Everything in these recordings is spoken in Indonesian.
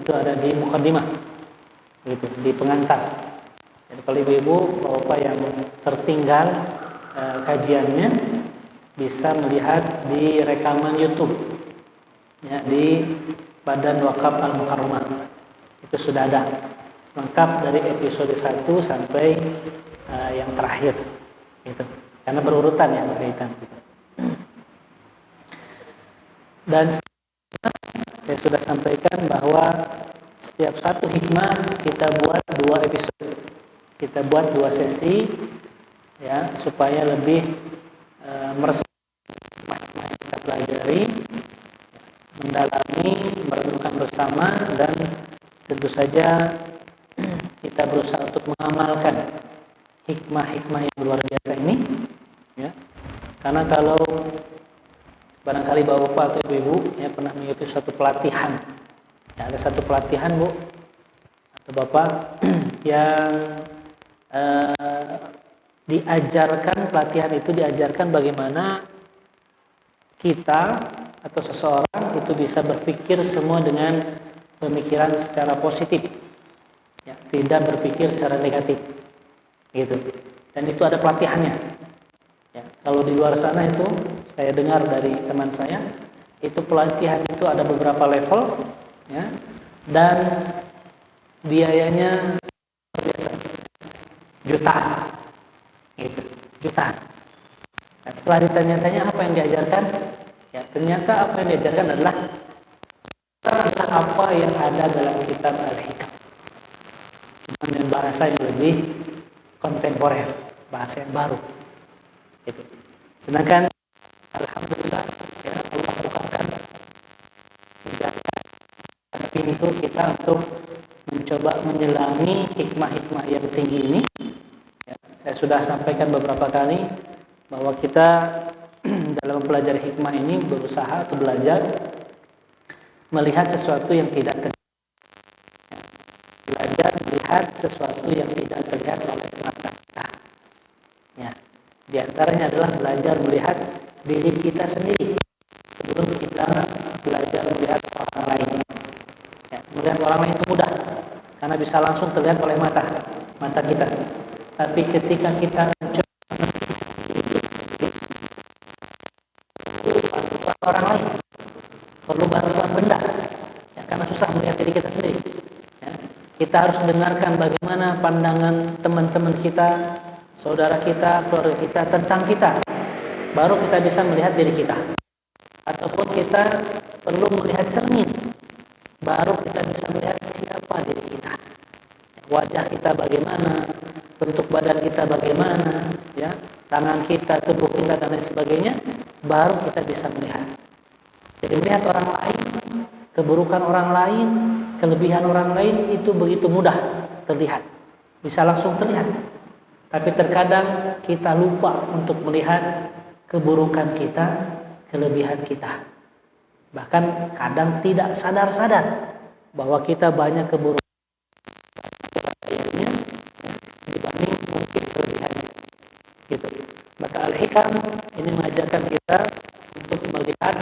itu ada di muqaddimah, gitu, di pengantar. Jadi kalau ibu-ibu, bapak yang tertinggal kajiannya bisa melihat di rekaman YouTube, ya, di Badan Wakaf Al-Mukarramah. Itu sudah ada lengkap dari episode 1 sampai yang terakhir, gitu. Karena berurutan ya berkaitan. Gitu. Dan saya sudah sampaikan bahwa setiap satu hikmah kita buat 2 episode, kita buat 2 sesi, ya, supaya lebih meresap hikmah yang kita pelajari, mendalami, merenungkan bersama, dan tentu saja kita berusaha untuk mengamalkan hikmah-hikmah yang luar biasa ini, ya. Karena kalau barangkali bapak-bapak atau ibu-ibu ya pernah mengikuti suatu pelatihan, ya, ada satu pelatihan bu atau bapak yang diajarkan, pelatihan itu diajarkan bagaimana kita atau seseorang itu bisa berpikir semua dengan pemikiran secara positif, ya, tidak berpikir secara negatif, gitu. Dan itu ada pelatihannya. Ya, kalau di luar sana itu saya dengar dari teman saya, itu pelatihan itu ada beberapa level, ya, dan biayanya biasa jutaan, gitu, jutaan. Nah, setelah ditanya-tanya apa yang diajarkan, ya ternyata apa yang diajarkan adalah apa yang ada dalam kitab Al-Hikam, dengan bahasa yang lebih kontemporer, bahasa yang baru. Gitu. Sedangkan alhamdulillah ya Allah bukakan pintu kita untuk mencoba menyelami hikmah-hikmah yang tinggi ini. Ya, saya sudah sampaikan beberapa kali bahwa kita dalam mempelajari hikmah ini berusaha atau belajar melihat sesuatu yang tidak terlihat. Ya, belajar melihat sesuatu yang tidak terlihat oleh mata kita. Ya, di antaranya adalah belajar melihat diri kita sendiri sebelum kita belajar melihat orang lain. Ya, melihat orang lain itu mudah karena bisa langsung terlihat oleh mata kita. Tapi ketika kita mencoba bantuan orang lain, perlu bantuan benda, ya, karena susah melihat diri kita sendiri. Ya, kita harus dengarkan bagaimana pandangan teman-teman kita, saudara kita, keluarga kita tentang kita, baru kita bisa melihat diri kita. Ataupun kita perlu melihat cermin, baru kita bisa melihat siapa diri kita, wajah kita bagaimana, bentuk badan kita bagaimana, ya, tangan kita, tubuh kita dan lain sebagainya, baru kita bisa melihat. Jadi melihat orang lain, keburukan orang lain, kelebihan orang lain itu begitu mudah terlihat, bisa langsung terlihat. Tapi terkadang kita lupa untuk melihat keburukan kita, kelebihan kita. Bahkan kadang tidak sadar-sadar bahwa kita banyak keburukan dibanding mungkin kelebihannya. Gitu. Maka Al-Hikam ini mengajarkan kita untuk melihat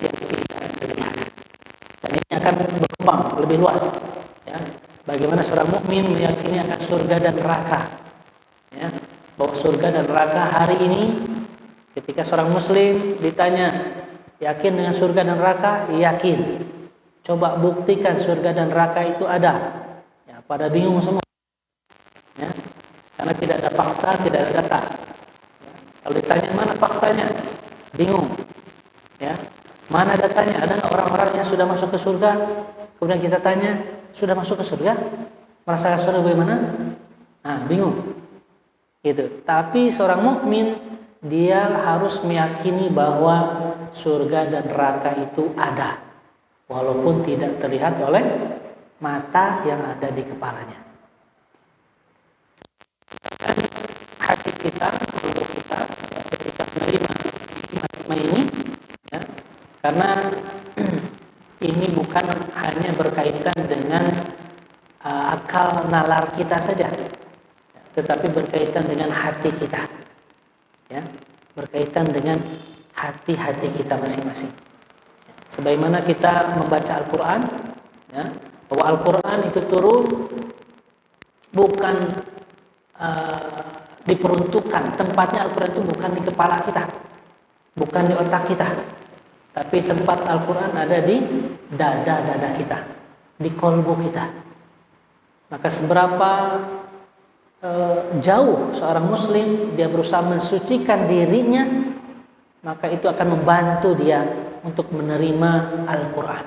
yang tidak terlihat. Dan ini akan berkembang lebih luas. Ya. Bagaimana seorang mukmin meyakini akan surga dan neraka. Ya. Bahwa surga dan neraka hari ini, ketika seorang muslim ditanya, yakin dengan surga dan neraka? Yakin. Coba buktikan surga dan neraka itu ada. Ya, pada bingung semua. Ya, karena tidak ada fakta, tidak ada data. Ya, kalau ditanya mana faktanya, bingung. Ya, mana datanya? Ada nggak orang-orang yang sudah masuk ke surga? Kemudian kita tanya, sudah masuk ke surga? Merasakan surga bagaimana? Nah, bingung. Gitu. Tapi seorang mukmin dia harus meyakini bahwa surga dan neraka itu ada, walaupun tidak terlihat oleh mata yang ada di kepalanya. Hati kita, tubuh kita, ya, ketika menerima hikmah ini, ya, karena ini bukan hanya berkaitan dengan akal nalar kita saja, tetapi berkaitan dengan hati kita, ya, berkaitan dengan hati-hati kita masing-masing. sebagaimana kita membaca Al-Quran, ya, bahwa Al-Quran itu turun bukan diperuntukkan, tempatnya Al-Quran itu bukan di kepala kita, bukan di otak kita, tapi tempat Al-Quran ada di dada-dada kita, di kolbu kita. Maka seberapa jauh seorang muslim dia berusaha mensucikan dirinya, maka itu akan membantu dia untuk menerima Al-Quran.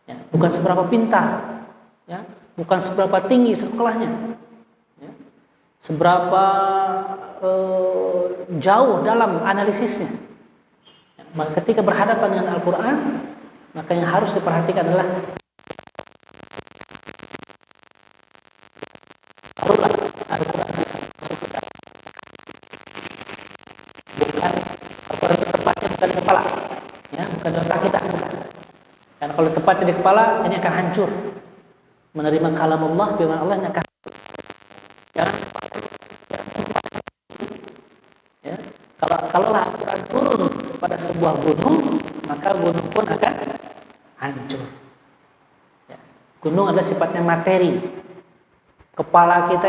Ya, bukan seberapa pintar, ya, bukan seberapa tinggi sekolahnya, ya, seberapa jauh dalam analisisnya. Ya, maka ketika berhadapan dengan Al-Quran, maka yang harus diperhatikan adalah Al-Quran bukan Al-Quran tempatnya bukan di kepala, ya, bukan di otak kita, bukan. Karena kalau tepatnya di kepala, ini akan hancur. Menerima kalam Allah, firman Allah ini akan ya. Kalau Al-Quran turun pada sebuah gunung, maka gunung pun akan hancur. Ya. Gunung adalah sifatnya materi. Kepala kita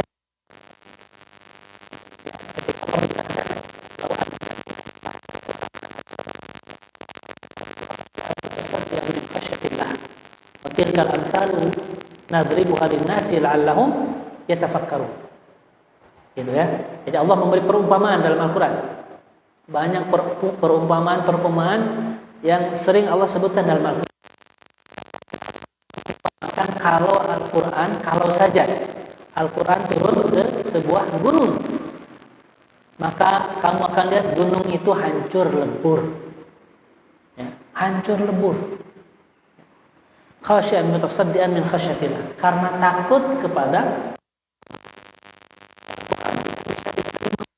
tilkal amsalu nadribuha linnasi la'allahum yatafakkarun. Gitu ya. Jadi Allah memberi perumpamaan dalam Al-Quran. Banyak perumpamaan yang sering Allah sebutkan dalam Al-Quran. Bahkan kalau saja Al-Quran turun ke sebuah gunung, maka kamu akan lihat gunung itu hancur lebur. Ya, hancur lebur. Khasyi'an mutasaddian min khasyatillah, karena takut kepada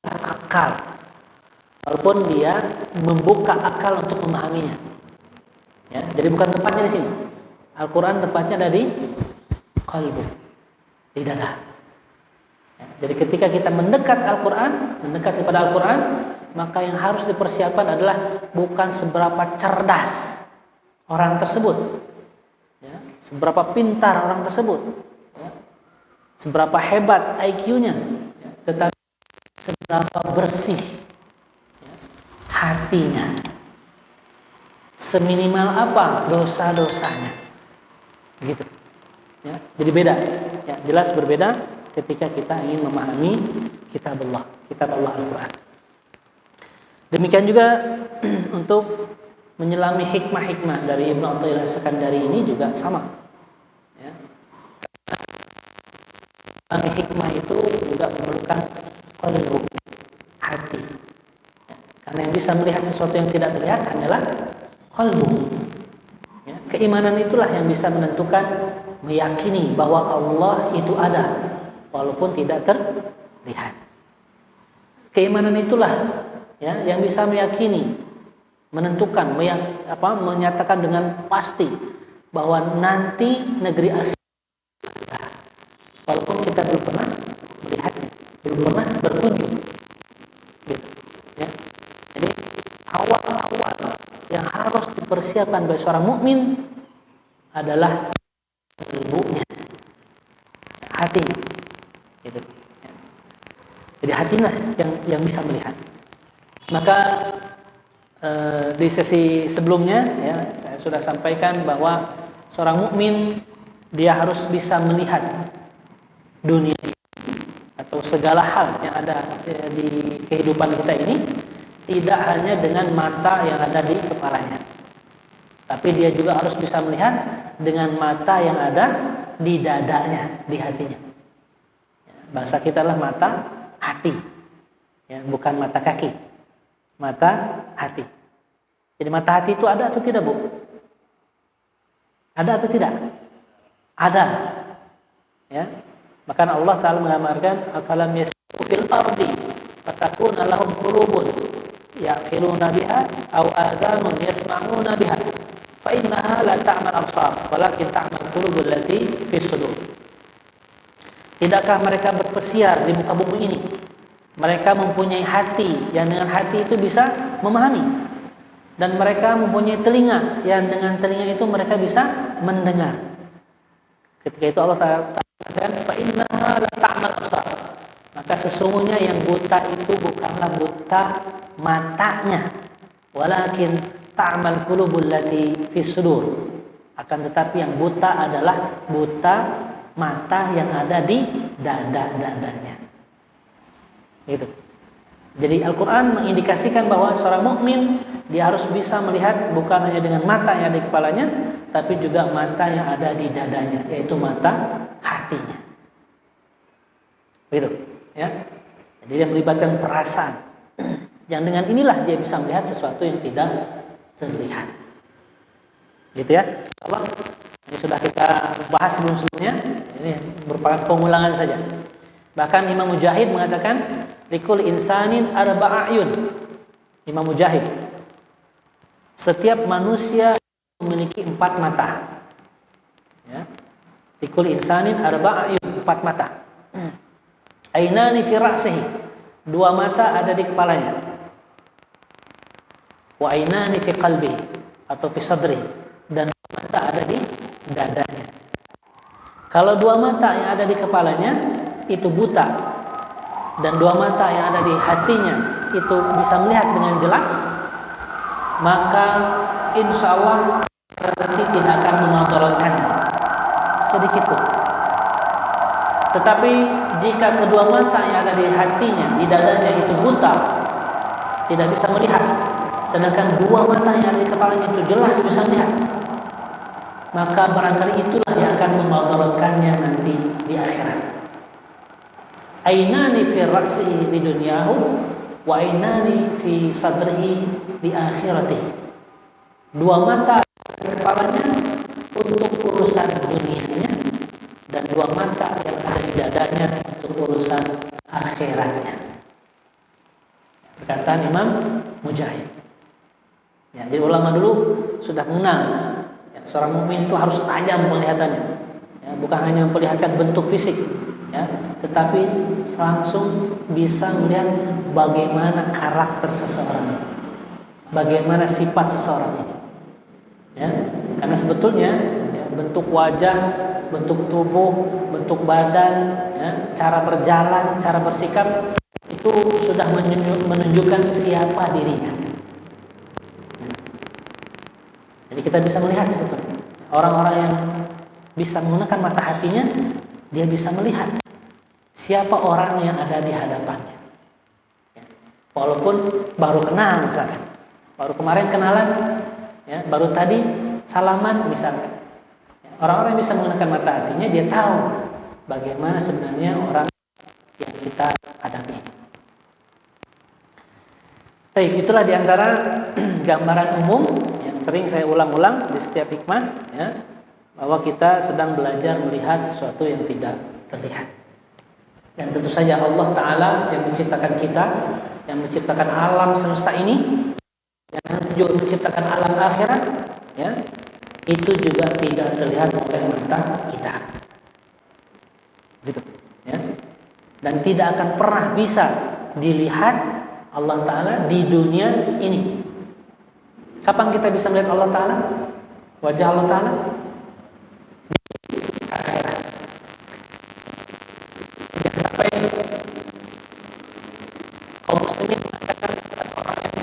akal, walaupun dia membuka akal untuk memahaminya. Ya, jadi bukan tempatnya di sini. Al-Quran tempatnya ada di qalbu, di dada. Ya, jadi ketika kita mendekat Al-Quran, mendekat kepada Al-Quran, maka yang harus dipersiapkan adalah bukan seberapa cerdas orang tersebut, ya, seberapa pintar orang tersebut, ya, seberapa hebat IQ-nya, ya, tetapi seberapa bersih, ya, hatinya, seminimal apa dosa-dosanya, gitu. Ya, jadi beda, ya, jelas berbeda ketika kita ingin memahami kitab Allah Al-Quran. Demikian juga untuk menyelami hikmah-hikmah dari Ibnu Athaillah As-Sakandari ini juga sama. Ya. Menyelami hikmah itu juga memerlukan qalbu, hati. Ya. Karena yang bisa melihat sesuatu yang tidak terlihat hanyalah qalbu. Ya. Keimanan itulah yang bisa menentukan, meyakini bahwa Allah itu ada walaupun tidak terlihat. Keimanan itulah, ya, yang bisa meyakini, menentukan, menyatakan dengan pasti bahwa nanti negeri akhirat walaupun kita belum pernah melihatnya, belum pernah berkunjung, gitu, ya. Jadi awal-awal yang harus dipersiapkan bagi seorang mukmin adalah ilmunya, hatinya, gitu. Ya. Jadi hatinya yang bisa melihat. Maka di sesi sebelumnya, ya, saya sudah sampaikan bahwa seorang mukmin dia harus bisa melihat dunia atau segala hal yang ada di kehidupan kita ini tidak hanya dengan mata yang ada di kepalanya, tapi dia juga harus bisa melihat dengan mata yang ada di dadanya, di hatinya. Bahasa kita adalah mata hati, ya, bukan mata kaki, mata hati. Jadi mata hati itu ada atau tidak, Bu? Ada atau tidak? Ada. Ya. Maka Allah Ta'ala menggambarkan afalam yasiru fil ardi fatakuna lahum qulubun ya'qiluna biha aw adhanun yasma'una biha fa innaha la ta'mal absar walakin ta'mal qulubul lati fis sudur. Tidakkah mereka berpesiar di muka bumi ini? Mereka mempunyai hati yang dengan hati itu bisa memahami. Dan mereka mempunyai telinga, yang dengan telinga itu mereka bisa mendengar. Ketika itu Allah katakan, fa innaha la ta'mal absar. Maka sesungguhnya yang buta itu bukanlah buta matanya, walakin ta'mal qulubul lati fis sudur. Akan tetapi yang buta adalah buta mata yang ada di dada-dadanya. Gitu. Jadi Al-Quran mengindikasikan bahwa seorang mukmin dia harus bisa melihat bukan hanya dengan mata yang ada di kepalanya, tapi juga mata yang ada di dadanya, yaitu mata hatinya. Begitu, ya. Jadi dia melibatkan perasaan. Yang dengan inilah dia bisa melihat sesuatu yang tidak terlihat. Gitu ya. Allah, ini sudah kita bahas sebelumnya. Ini merupakan pengulangan saja. Bahkan Imam Mujahid mengatakan, likul insanin arba'a ayun. Imam Mujahid, setiap manusia memiliki 4 mata. Ya. Likul insanin arba'a ayun, 4 mata. Ainani fi ra'sihi, 2 mata ada di kepalanya. Wa ainani fi qalbihi, atau fi sadrihi, dan 2 mata ada di dadanya. Kalau 2 mata yang ada di kepalanya itu buta, dan 2 mata yang ada di hatinya itu bisa melihat dengan jelas, maka insya Allah nanti tidak akan memudaratkannya sedikit pun. Tetapi jika kedua mata yang ada di hatinya, di dadanya itu buta, tidak bisa melihat, sedangkan 2 mata yang ada di kepalanya itu jelas bisa melihat, maka barangkali itulah yang akan memudaratkannya nanti di akhirat. Ainani fi ra'sihi di dunyahu wa ainani fi sadrihi di akhiratihi. 2 mata di kepalanya untuk urusan dunianya, dan 2 mata yang ada di dadanya untuk urusan akhiratnya. Perkataan Imam Mujahid. Ya, jadi ulama dulu sudah mengenal ya, seorang mukmin itu harus tajam penglihatannya. Ya, bukan hanya memperlihatkan bentuk fisik, ya, tetapi langsung bisa melihat bagaimana karakter seseorang ini, bagaimana sifat seseorang ini. Ya, karena sebetulnya ya, bentuk wajah, bentuk tubuh, bentuk badan, ya, cara berjalan, cara bersikap itu sudah menunjukkan siapa dirinya. Jadi kita bisa melihat sebetulnya orang-orang yang bisa menggunakan mata hatinya, dia bisa melihat siapa orang yang ada di hadapannya. Ya, walaupun baru kenal misalkan, baru kemarin kenalan, ya, baru tadi salaman misalkan. Orang-orang yang bisa menggunakan mata hatinya, dia tahu bagaimana sebenarnya orang yang kita hadapi. Baik, itulah diantara gambaran umum yang sering saya ulang-ulang di setiap hikmah, ya, bahwa kita sedang belajar melihat sesuatu yang tidak terlihat. Dan tentu saja Allah Ta'ala yang menciptakan kita, yang menciptakan alam semesta ini, yang nanti juga menciptakan alam akhirat, ya, itu juga tidak terlihat oleh mata kita. Gitu, ya. Dan tidak akan pernah bisa dilihat Allah Ta'ala di dunia ini. Kapan kita bisa melihat Allah Ta'ala? Wajah Allah Ta'ala? Akhirat. Jangan sampai kaum muslimin mengatakan orang yang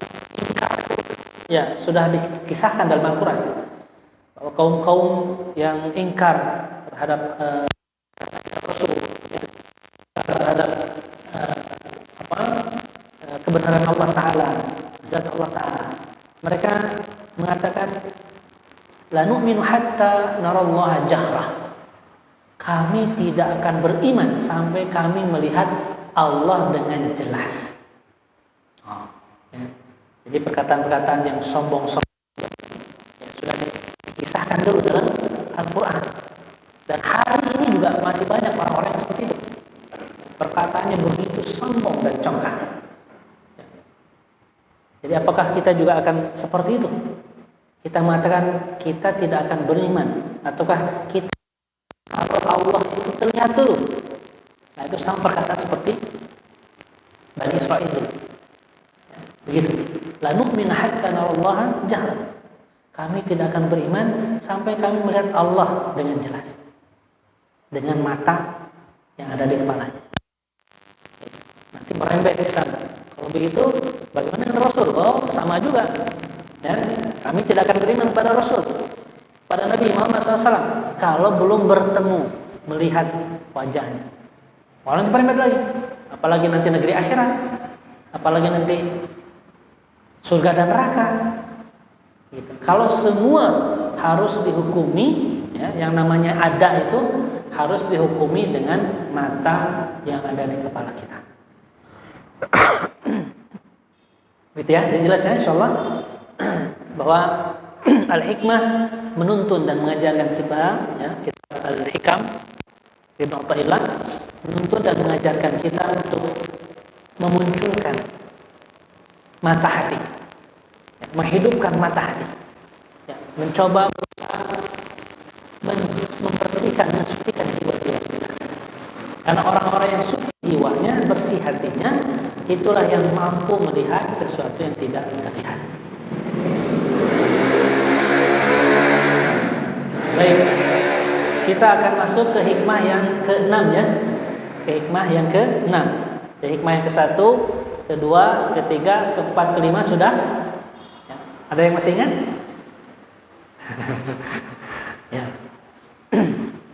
ingkar. Ya, sudah dikisahkan dalam Al-Quran bahwa kaum-kaum yang ingkar terhadap Rasul, ya, terhadap kebenaran Allah Ta'ala, zat Allah Ta'ala, mereka mengatakan la nu'minu hatta narallaha jahrah. Kami tidak akan beriman sampai kami melihat Allah dengan jelas. Ya. Jadi perkataan-perkataan yang sombong-sombong ya, sudah dikisahkan dulu dalam Al-Quran. Dan hari ini juga masih banyak orang-orang yang seperti itu. Perkataannya begitu sombong dan congkak. Jadi apakah kita juga akan seperti itu? Kita mengatakan kita tidak akan beriman, ataukah kita kalau Allah itu terlihat dulu? Nah, itu sama perkataan seperti Bani Israil dulu. Ya, begitu. La nu'mina hatta narallaha jahra. Kami tidak akan beriman sampai kami melihat Allah dengan jelas, dengan mata yang ada di kepalanya. Nanti merembet ke sana. Kalau begitu, bagaimana dengan Rasul? Oh, sama juga. Ya, kami tidak akan beriman pada Rasul, pada Nabi Muhammad SAW, kalau belum bertemu, melihat wajahnya. Kalau nanti merembet lagi, apalagi nanti negeri akhirat, apalagi nanti surga dan neraka. Gitu. Kalau semua harus dihukumi, ya, yang namanya ada itu harus dihukumi dengan mata yang ada di kepala kita. Gitu ya, jadi jelas ya insyaallah bahwa al-hikmah menuntun dan mengajarkan kita, ya, kitab al-hikam Ibnu Athaillah menuntun dan mengajarkan kita untuk memunculkan mata hati, ya, menghidupkan mata hati, ya, mencoba membersihkan, mensucikan jiwa-jiwa kita. Karena orang-orang yang suci jiwanya, bersih hatinya, itulah yang mampu melihat sesuatu yang tidak terlihat. Baik, kita akan masuk ke hikmah yang ke-6 ya. Ke hikmah yang ke-6. Ke hikmah yang ke-1, ke-2, ke-3, ke-4, ke-5 sudah? Ya. Ada yang masih ingat? Ya.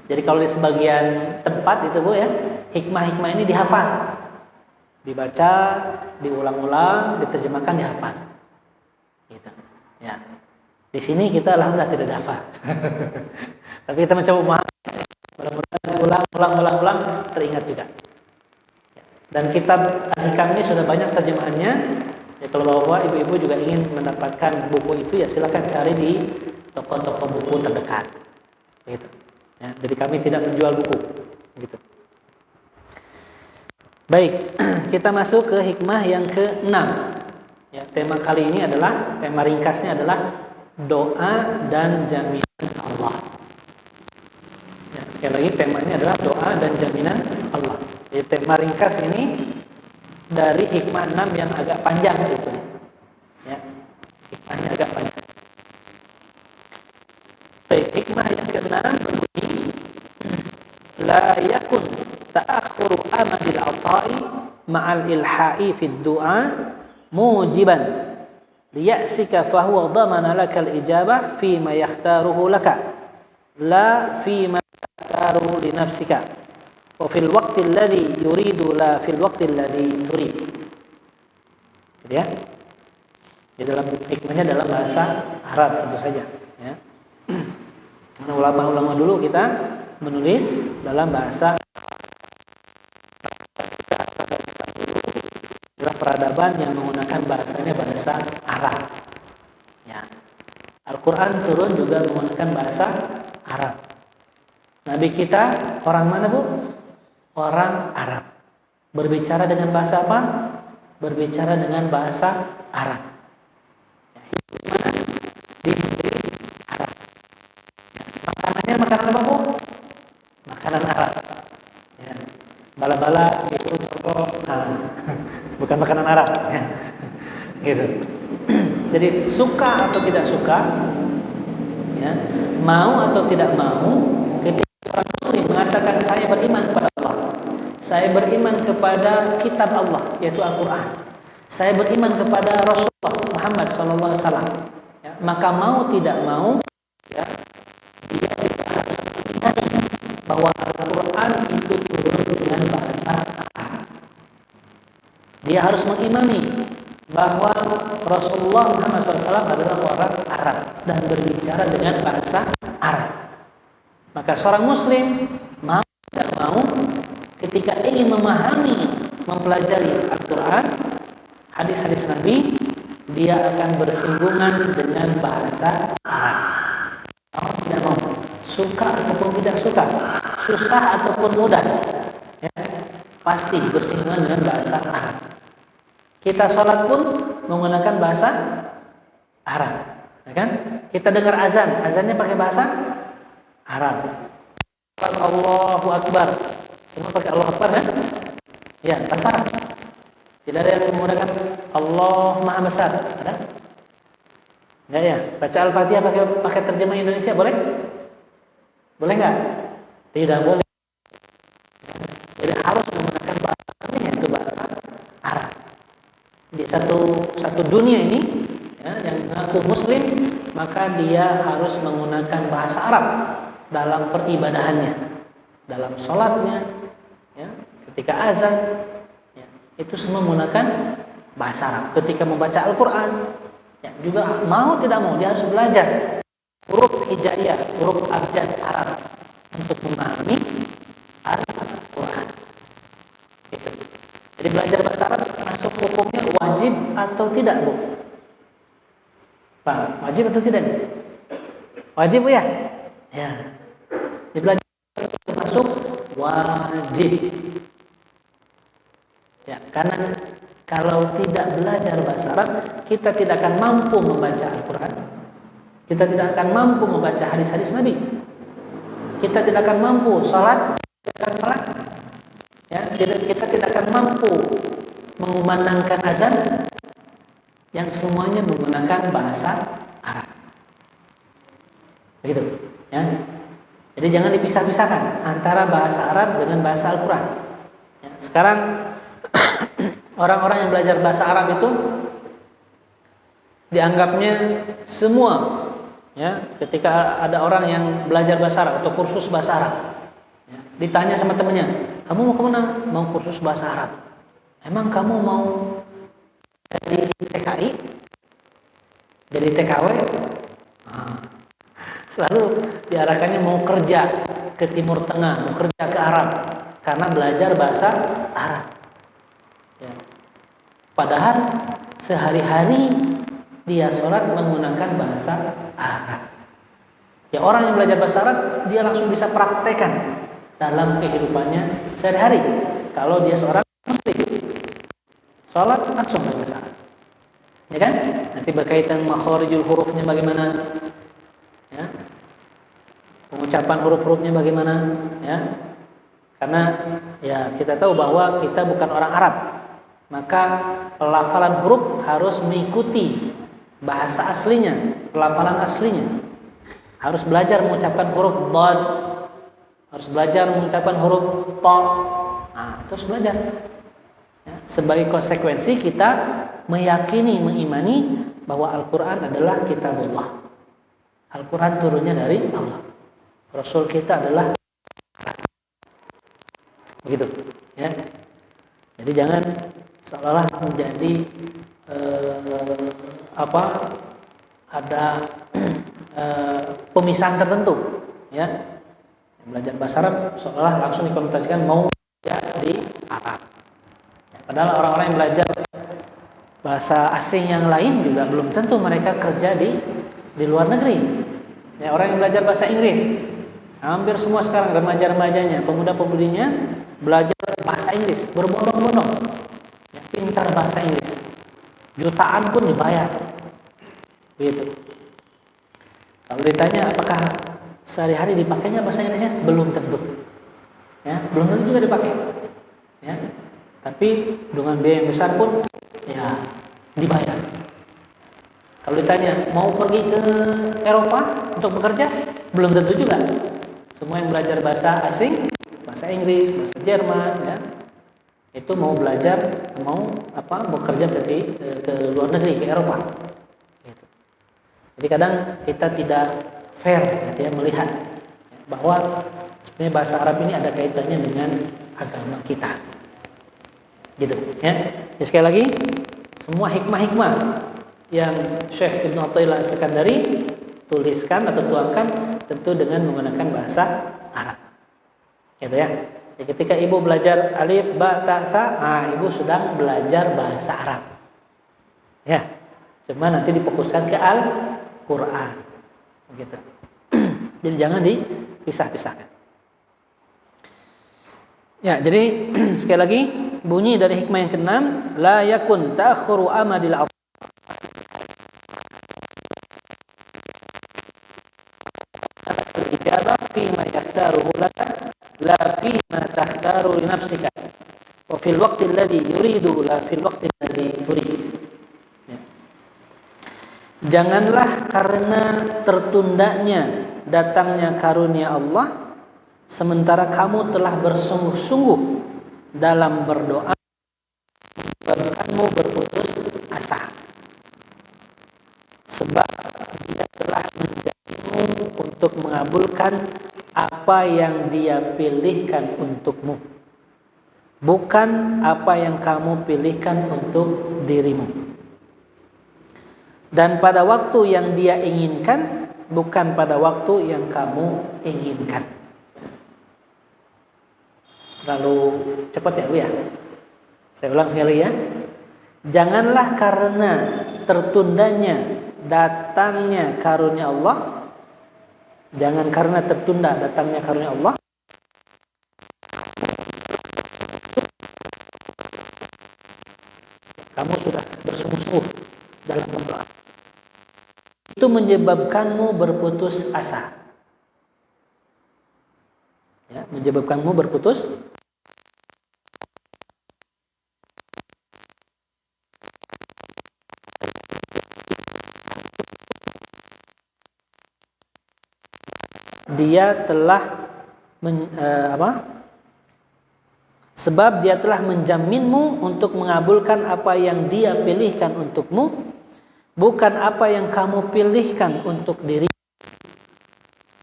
Jadi kalau di sebagian tempat itu Bu ya, hikmah-hikmah ini dihafal. Dibaca, diulang-ulang, diterjemahkan, dihafal. Gitu. Ya. Di sini kita alhamdulillah tidak dihafal. Tapi kita mencoba memahami. Mudah-mudahan diulang-ulang teringat juga. Dan kitab Al-Hikam ini sudah banyak terjemahannya. Ya, kalau Bapak, Ibu-ibu juga ingin mendapatkan buku itu, ya silakan cari di toko-toko buku terdekat. Gitu. Ya, jadi kami tidak menjual buku. Gitu. Baik, kita masuk ke hikmah yang ke-6. Ya, tema kali ini adalah, tema ringkasnya adalah doa dan jaminan Allah. Ya, sekali lagi temanya adalah doa dan jaminan Allah. Jadi tema ringkas ini dari hikmah 6 yang agak panjang sebetulnya. Ya, hikmahnya agak panjang. Baik, hikmah yang ke-6 berbunyi la yakun ta'akhuru amadil ata'i ma'al ilha'i fid du'a mujiban liya'sika fahuwa dhamana lakal ijabah fima yakhtaruhu laka la fima yakhtaruhu li nafsika wa fil waqti alladhi yuridu la fil waqti alladhi turid. Gitu ya. Di dalam hikmahnya dalam bahasa Arab tentu saja ya. Karena ulama-ulama dulu kita menulis dalam bahasa adalah peradaban yang menggunakan bahasanya bahasa Arab. Ya. Al-Quran turun juga menggunakan bahasa Arab. Nabi kita orang mana Bu? Orang Arab. Berbicara dengan bahasa apa? Berbicara dengan bahasa Arab. Ya. Di Arab. Ya. Makanannya makanan apa Bu? Makanan Arab. Ya. Bala-bala gitu, bukan makanan Arab ya. Gitu. Jadi suka atau tidak suka ya, mau atau tidak mau, ketika orang muslim mengatakan saya beriman kepada Allah, saya beriman kepada kitab Allah yaitu Al-Quran, saya beriman kepada Rasulullah Muhammad SAW, ya, maka mau tidak mau ya, dia bahwa Al-Quran itu turun dengan bahasa Arab. Dia harus mengimani bahwa Rasulullah Muhammad SAW adalah orang Arab dan berbicara dengan bahasa Arab. Maka seorang muslim mau tidak mau ketika ingin memahami, mempelajari Al-Quran, hadis-hadis Nabi, dia akan bersinggungan dengan bahasa Arab. Mau tidak mau, suka ataupun tidak suka, susah ataupun mudah, ya, pasti bersinggungan dengan bahasa Arab. Kita sholat pun menggunakan bahasa Arab, ya kan? Kita dengar azan, azannya pakai bahasa Arab. Allahu Akbar, semua pakai Allahu Akbar kan? Ya, bahasa Arab. Tidak ada yang menggunakan Allah Maha Besar. Ada? Enggak ya? Baca Al-Fatihah pakai terjemah Indonesia boleh? Boleh enggak? Tidak boleh. Jadi harus menggunakan bahasa aslinya, yaitu bahasa Arab. Di satu dunia ini ya, yang mengaku muslim, maka dia harus menggunakan bahasa Arab dalam peribadahannya, dalam sholatnya, ya, ketika azan, ya, itu semua menggunakan bahasa Arab. Ketika membaca Al-Quran, ya, juga mau tidak mau dia harus belajar huruf hijaiyah, huruf abjad Arab untuk memahami Al-Quran. Gitu. Jadi belajar bahasa Arab masuk hukumnya wajib atau tidak, Bu? Pak, wajib atau tidak? Wajib, Bu ya? Ya. Jadi belajar masuk wajib. Ya, karena kalau tidak belajar bahasa Arab, kita tidak akan mampu membaca Al-Quran. Kita tidak akan mampu membaca hadis-hadis Nabi. Kita tidak akan mampu salat. Ya, kita tidak akan mampu mengumandangkan azan yang semuanya menggunakan bahasa Arab. Begitu, ya. Jadi jangan dipisah-pisahkan antara bahasa Arab dengan bahasa Al-Quran. Ya, sekarang orang-orang yang belajar bahasa Arab itu dianggapnya semua, ya, ketika ada orang yang belajar bahasa Arab atau kursus bahasa Arab, ya, ditanya sama temannya, kamu mau kemana? Mau kursus bahasa Arab. Emang kamu mau jadi TKI? Jadi TKW? Nah, selalu diarahkannya mau kerja ke Timur Tengah, mau kerja ke Arab, karena belajar bahasa Arab. Ya. Padahal sehari-hari dia sholat menggunakan bahasa Arab. Ya, orang yang belajar bahasa Arab dia langsung bisa praktekkan dalam kehidupannya sehari-hari. Kalau dia seorang muslim, sholat langsung bahasa Arab, ya kan? Nanti berkaitan makharijul hurufnya bagaimana, ya, pengucapan huruf-hurufnya bagaimana, ya. Karena ya kita tahu bahwa kita bukan orang Arab, maka pelafalan huruf harus mengikuti bahasa aslinya, pelafalan aslinya. Harus belajar mengucapkan huruf dhad, harus belajar mengucapkan huruf ta. Nah, terus belajar. Ya, sebagai konsekuensi kita meyakini, mengimani bahwa Al-Quran adalah kitabullah. Al-Quran turunnya dari Allah. Rasul kita adalah begitu, ya. Jadi jangan seolah-olah menjadi ada pemisahan tertentu, ya. Belajar bahasa Arab seolah langsung dikonotasikan mau di Arab. Ya, padahal orang-orang yang belajar bahasa asing yang lain juga belum tentu mereka kerja di luar negeri. Ya, orang yang belajar bahasa Inggris, hampir semua sekarang remaja-remajanya, pemuda-pemudinya belajar bahasa Inggris berbondong-bondong. Ya, pintar bahasa Inggris, jutaan pun dibayar. Begitu. Kalau ditanya apakah sehari-hari dipakainya bahasa Inggrisnya, belum tentu. Ya, belum tentu juga dipakai. Ya, tapi dengan biaya yang besar pun ya dibayar. Kalau ditanya mau pergi ke Eropa untuk bekerja, belum tentu juga. Semua yang belajar bahasa asing, bahasa Inggris, bahasa Jerman, ya, itu mau belajar, mau bekerja ke luar negeri, ke Eropa. Gitu. Jadi kadang kita tidak fair, gitu ya, melihat bahwa sebenarnya bahasa Arab ini ada kaitannya dengan agama kita. Gitu, ya. Jadi sekali lagi, semua hikmah-hikmah yang Syekh Ibnu Athaillah As-Sekandari tuliskan atau tuangkan tentu dengan menggunakan bahasa Arab. Gitu ya. Jadi ketika ibu belajar alif, ba, ta, sa, ibu sedang belajar bahasa Arab. Ya. Cuma nanti difokuskan ke Al-Qur'an. Begitu. Jadi jangan dipisah-pisahkan. Ya, jadi sekali lagi bunyi dari hikmah yang ke-6, la yakun ta'khuru amadil ijabah fi ma yakhtaruhu laka la fi ma takhtaru li nafsika wa fil waqti alladhi yuridu la fil waqti alladhi turid. Janganlah karena tertundanya datangnya karunia Allah, sementara kamu telah bersungguh-sungguh dalam berdoa, menyebabkanmu berputus asa. Sebab Dia telah menjadimu untuk mengabulkan apa yang Dia pilihkan untukmu, bukan apa yang kamu pilihkan untuk dirimu. Dan pada waktu yang Dia inginkan, bukan pada waktu yang kamu inginkan. Terlalu cepat ya Bu ya? Saya ulang sekali ya. Janganlah karena tertundanya datangnya karunia Allah, jangan karena tertunda datangnya karunia Allah, kamu sudah bersungguh-sungguh dalam berdoa, itu menyebabkanmu berputus asa. Ya, menyebabkanmu berputus. Dia telah sebab Dia telah menjaminmu untuk mengabulkan apa yang Dia pilihkan untukmu, bukan apa yang kamu pilihkan untuk diri,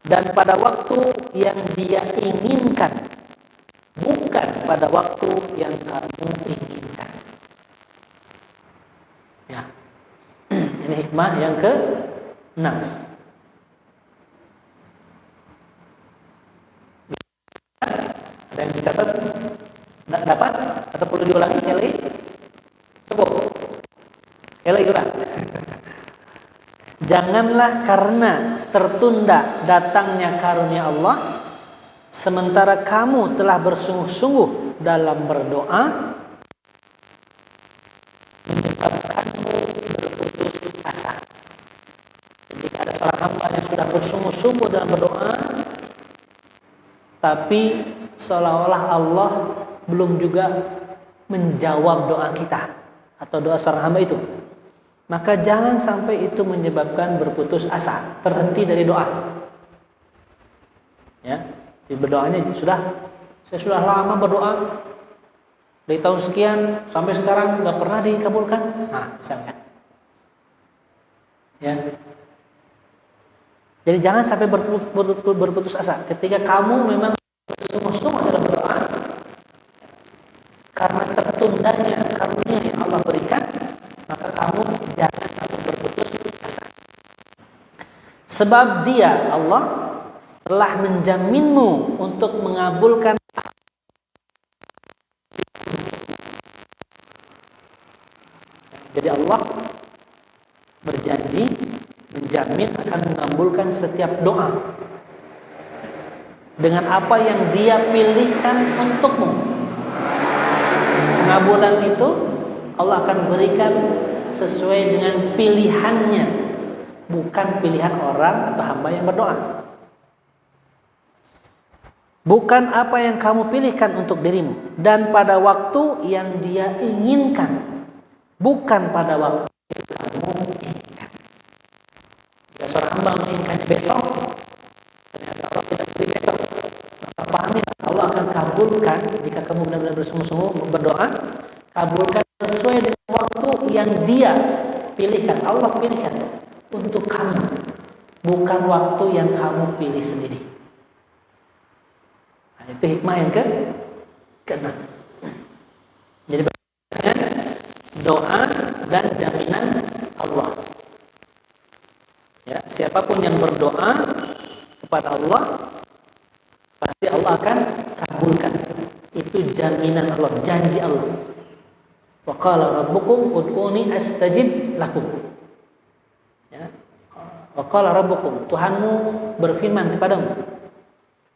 dan pada waktu yang Dia inginkan, bukan pada waktu yang kamu inginkan. Ya. Ini hikmah yang ke-6. Ada yang dicatat? Dapat? Atau perlu diulangi sekali? Cukup. Sekali lagi ulang. Janganlah karena tertunda datangnya karunia Allah, sementara kamu telah bersungguh-sungguh dalam berdoa, menyebabkanmu berputus asa. Jika ada seorang hamba yang sudah bersungguh-sungguh dalam berdoa, tapi seolah-olah Allah belum juga menjawab doa kita atau doa seorang hamba itu, maka jangan sampai itu menyebabkan berputus asa, terhenti dari doa. Ya, di berdoanya saya sudah lama berdoa dari tahun sekian sampai sekarang nggak pernah dikabulkan. Nah, misalkan, ya. Jadi jangan sampai berputus asa ketika kamu memang bersungguh-sungguh dalam berdoa, karena tertundanya karunia yang Allah berikan, maka kamu jangan sampai berputus asa. Sebab Dia, Allah, telah menjaminmu untuk mengabulkan. Jadi Allah berjanji, menjamin akan mengabulkan setiap doa dengan apa yang Dia pilihkan untukmu. Pengabulan itu Allah akan berikan sesuai dengan pilihannya, bukan pilihan orang atau hamba yang berdoa. Bukan apa yang kamu pilihkan untuk dirimu, dan pada waktu yang Dia inginkan, bukan pada waktu yang kamu inginkan. Jika seorang hamba menginginkannya besok, ternyata Allah tidak beri besok, maka pahami Allah akan kabulkan. Jika kamu benar-benar bersungguh-sungguh berdoa, kabulkan sesuai dengan waktu yang Dia pilihkan, Allah pilihkan untuk kamu, bukan waktu yang kamu pilih sendiri. Nah, itu hikmah yang ke-6. Jadi doa dan jaminan Allah. Ya, siapapun yang berdoa kepada Allah, pasti Allah akan kabulkan. Itu jaminan Allah, janji Allah. Wa qala rabbukum ud'uni astajib lakum. Ya. Wa qala rabbukum, Tuhanmu berfirman kepadamu,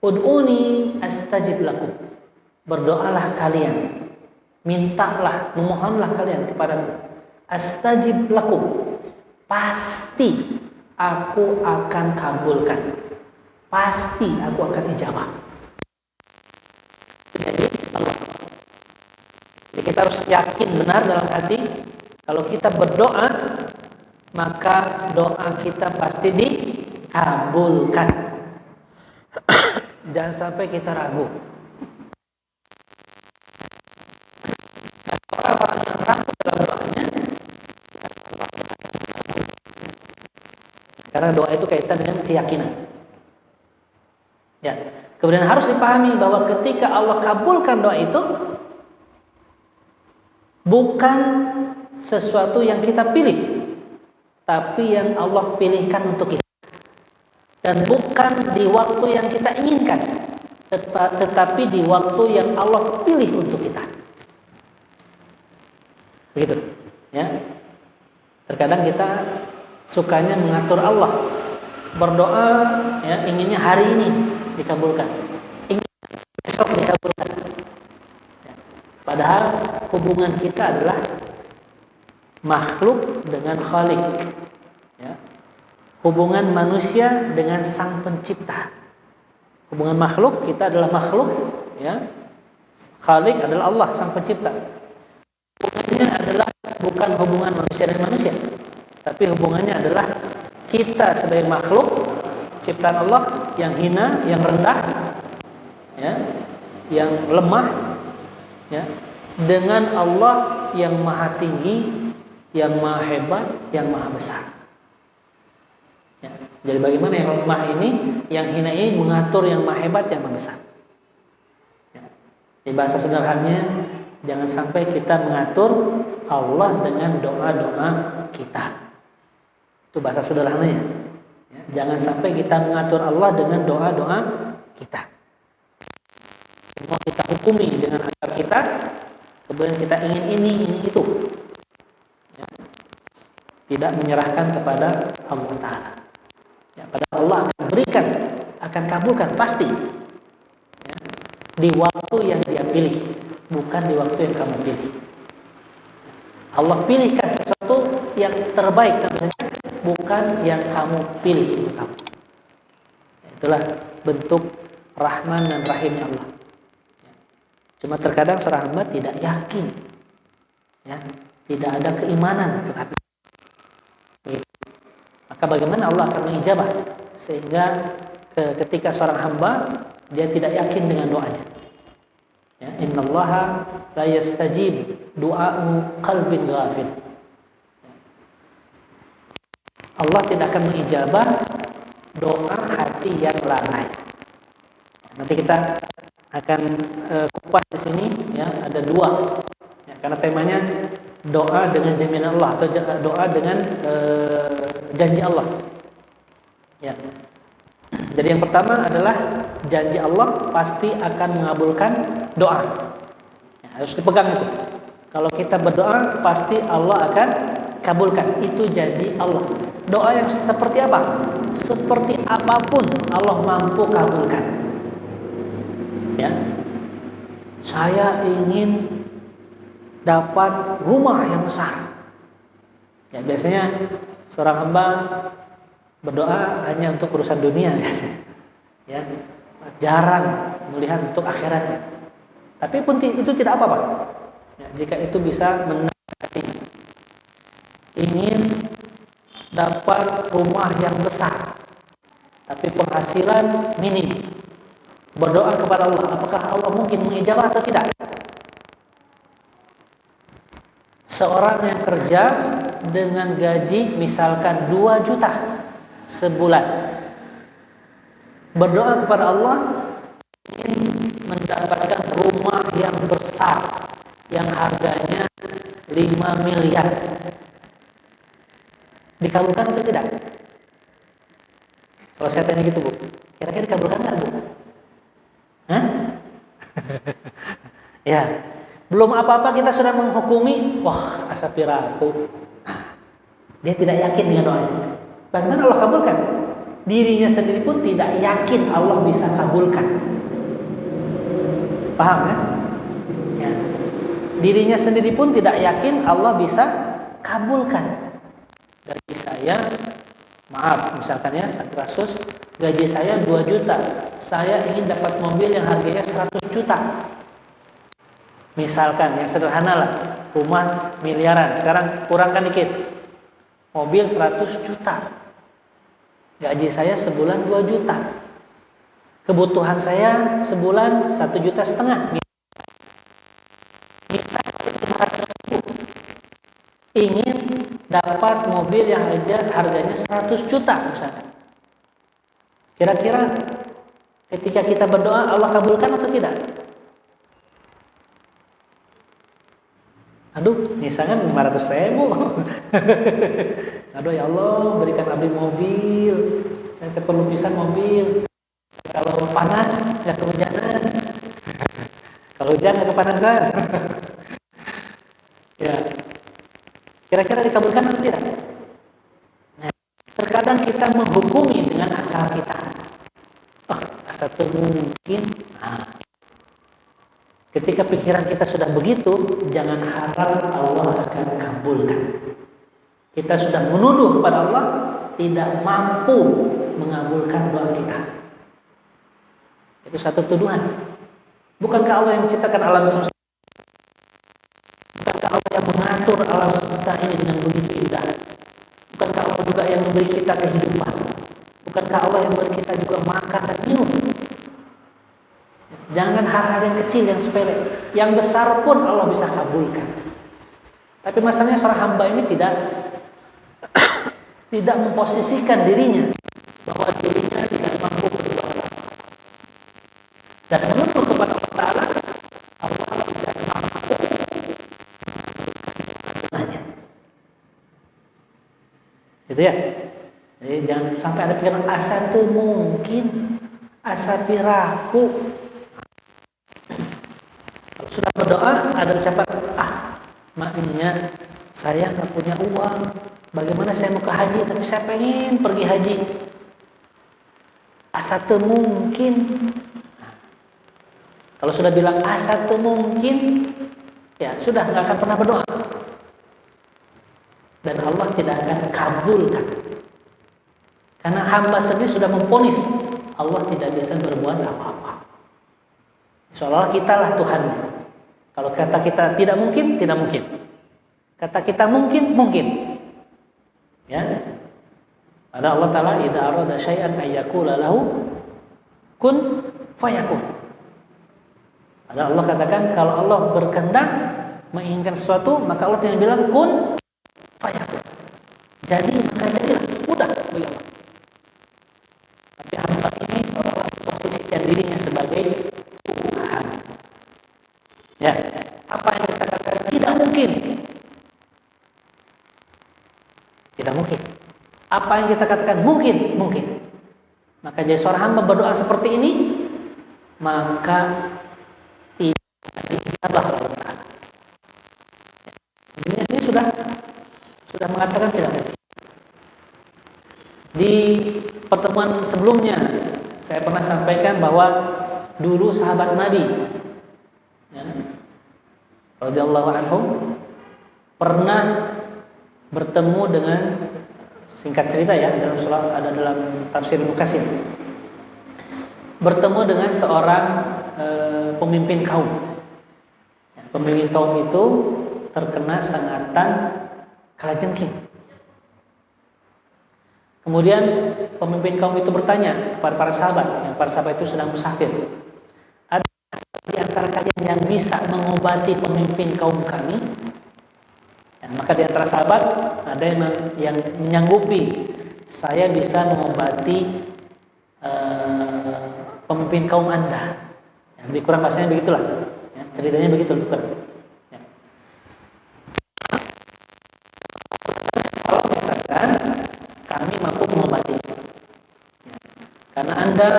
ud'uni astajib lakum. Berdoalah kalian, mintalah, memohonlah kalian kepadamu. Astajib lakum, pasti aku akan kabulkan, pasti aku akan ijabah. Jadi Allah. Jadi kita harus yakin benar dalam hati, kalau kita berdoa maka doa kita pasti dikabulkan. Jangan sampai kita ragu. Orang-orang yang ragu dalam doanya, karena doa itu kaitan dengan keyakinan. Ya. Kemudian harus dipahami bahwa ketika Allah kabulkan doa itu bukan sesuatu yang kita pilih, tapi yang Allah pilihkan untuk kita. Dan bukan di waktu yang kita inginkan, tetapi di waktu yang Allah pilih untuk kita. Begitu, ya. Terkadang kita sukanya mengatur Allah, berdoa, ya, inginnya hari ini dikabulkan, ingin besok dikabulkan. Padahal hubungan kita adalah makhluk dengan Khalik, ya. Hubungan manusia dengan Sang Pencipta. Hubungan makhluk, kita adalah makhluk, ya. Khalik adalah Allah, Sang Pencipta. Hubungannya adalah bukan hubungan manusia dengan manusia, tapi hubungannya adalah kita sebagai makhluk ciptaan Allah yang hina, yang rendah, ya, yang lemah, ya, dengan Allah yang maha tinggi, yang maha hebat, yang maha besar. Ya. Jadi bagaimana yang lemah ini, yang hina ini mengatur yang maha hebat, yang maha besar. Ya. Di bahasa sederhananya, jangan sampai kita mengatur Allah dengan doa-doa kita. Itu bahasa sederhananya. Ya. Jangan sampai kita mengatur Allah dengan doa-doa kita. Semua kita hukumi dengan akal kita, kemudian kita ingin ini, ingin itu, ya. Tidak menyerahkan kepada Allah Ta'ala, ya. Padahal Allah akan berikan, akan kabulkan pasti, ya. Di waktu yang Dia pilih, bukan di waktu yang kamu pilih. Allah pilihkan sesuatu yang terbaik tentunya, bukan yang kamu pilih untuk kamu. Itulah bentuk Rahman dan Rahimnya Allah. Cuma terkadang seorang hamba tidak yakin, ya, tidak ada keimanan terhadap itu. Maka bagaimana Allah akan mengijabah? Sehingga ketika seorang hamba dia tidak yakin dengan doanya. Ya, innallaha la yastajib du'a'u qalbin ghafil. Allah tidak akan mengijabah doa hati yang lalai. Nanti kita akan kupas di sini, ya, ada dua, ya, karena temanya doa dengan jaminan Allah atau doa dengan janji Allah, ya. Jadi yang pertama adalah janji Allah pasti akan mengabulkan doa, ya, harus dipegang itu. Kalau kita berdoa pasti Allah akan kabulkan, itu janji Allah. Doa yang seperti apa? Seperti apapun Allah mampu kabulkan. Ya, saya ingin dapat rumah yang besar. Ya, biasanya seorang hamba berdoa hanya untuk urusan dunia, biasanya. Ya, jarang melihat untuk akhiratnya. Tapi pun itu tidak apa-apa. Ya, jika itu bisa menenangkan hati. Ingin dapat rumah yang besar, tapi penghasilan minim. Berdoa kepada Allah, apakah Allah mungkin mengijabah atau tidak? Seorang yang kerja dengan gaji misalkan 2 juta sebulan, berdoa kepada Allah ingin mendapatkan rumah yang besar yang harganya 5 miliar, dikabulkan atau tidak? Kalau saya tanya gitu, Bu, kira-kira dikabulkan nggak, Bu? Hah? Ya, belum apa-apa kita sudah menghukumi, wah, asapiraku. Dia tidak yakin dengan doanya. Bagaimana Allah kabulkan? Dirinya sendiri pun tidak yakin Allah bisa kabulkan. Paham ya? Ya. Dirinya sendiri pun tidak yakin Allah bisa kabulkan. Gaji saya, maaf, misalkan ya, satu kasus, gaji saya 2 juta, saya ingin dapat mobil yang harganya 100 juta. Misalkan, yang sederhana lah, rumah miliaran, sekarang kurangkan dikit, mobil 100 juta. Gaji saya sebulan 2 juta. Kebutuhan saya sebulan 1,5 juta. Bisa 500.000. Ingin dapat mobil yang harganya 100 juta misalnya. Kira-kira ketika kita berdoa Allah kabulkan atau tidak? Aduh, misalnya 500.000. Aduh ya Allah, berikan abdi mobil. Saya perlu pisan mobil. Kalau panas, nggak kehujanan. Kalau hujan nggak kepanasan. Ya, kira-kira dikabulkan atau tidak? Nah, terkadang kita menghukumi dengan akal kita. Oh, satu mungkin. Nah, ketika pikiran kita sudah begitu, jangan harap Allah akan kabulkan. Kita sudah menuduh kepada Allah tidak mampu mengabulkan doa kita. Itu satu tuduhan. Bukankah Allah yang menciptakan alam semesta? Bukankah Allah yang mengatur alam semesta ini dengan begitu indah? Bukankah Allah juga yang memberi kita kehidupan? Bukankah Allah yang memberi kita juga makan dan minum? Jangan hal-hal yang kecil, yang sepele. Yang besar pun Allah bisa kabulkan. Tapi masalahnya seorang hamba ini tidak memposisikan dirinya bahwa dirinya tidak mampu berdoa dan menuntut kepada Allah Ta'ala. Allah tidak mampu doanya. Gitu ya. Jadi jangan sampai ada pikiran asa teu mungkin, asa piraku. Sudah berdoa, ada ucapan, maknya saya nggak punya uang, bagaimana saya mau ke haji, tapi saya pengen pergi haji. Asa teu mungkin. Kalau sudah bilang asa teu mungkin, ya sudah nggak akan pernah berdoa, dan Allah tidak akan kabulkan, karena hamba sendiri sudah memvonis Allah tidak bisa berbuat apa-apa. Seolah-olah kitalah Tuhannya. Kalau kata kita tidak mungkin, tidak mungkin. Kata kita mungkin, mungkin. Ya. Pada Allah Ta'ala, idza arada syai'an ay yaqula lahu kun fayakun. Ada Allah katakan, kalau Allah berkehendak menginginkan sesuatu, maka Allah tinggal bilang kun fayakun. Jadi maka jadilah, mudah bagi Allah. Tapi hamba ini seolah-olah posisikan dirinya sebagai Tuhan. Ya, apa yang kita katakan tidak mungkin. Tidak mungkin. Apa yang kita katakan mungkin, mungkin. Maka jadi seorang hamba berdoa seperti ini, maka tidak diijabah oleh Allah. Ini sendiri sudah mengatakan tidak mungkin. Di pertemuan sebelumnya saya pernah sampaikan bahwa dulu sahabat Nabi, ya, radhiyallahu anhum, pernah bertemu dengan, singkat cerita ya, ada dalam tafsir Ibnu Katsir, bertemu dengan seorang pemimpin kaum. Pemimpin kaum itu terkena sengatan kalajengking. Kemudian pemimpin kaum itu bertanya kepada para sahabat, yang para sahabat itu sedang musafir, ada di antara kalian yang bisa mengobati pemimpin kaum kami? Dan maka di antara sahabat ada yang menyanggupi, saya bisa mengobati pemimpin kaum Anda. Ya, lebih kurang bahasanya begitulah. Ya, ceritanya begitu, bukan? Ya. Kalau misalkan kami mampu mengobati, ya, karena Anda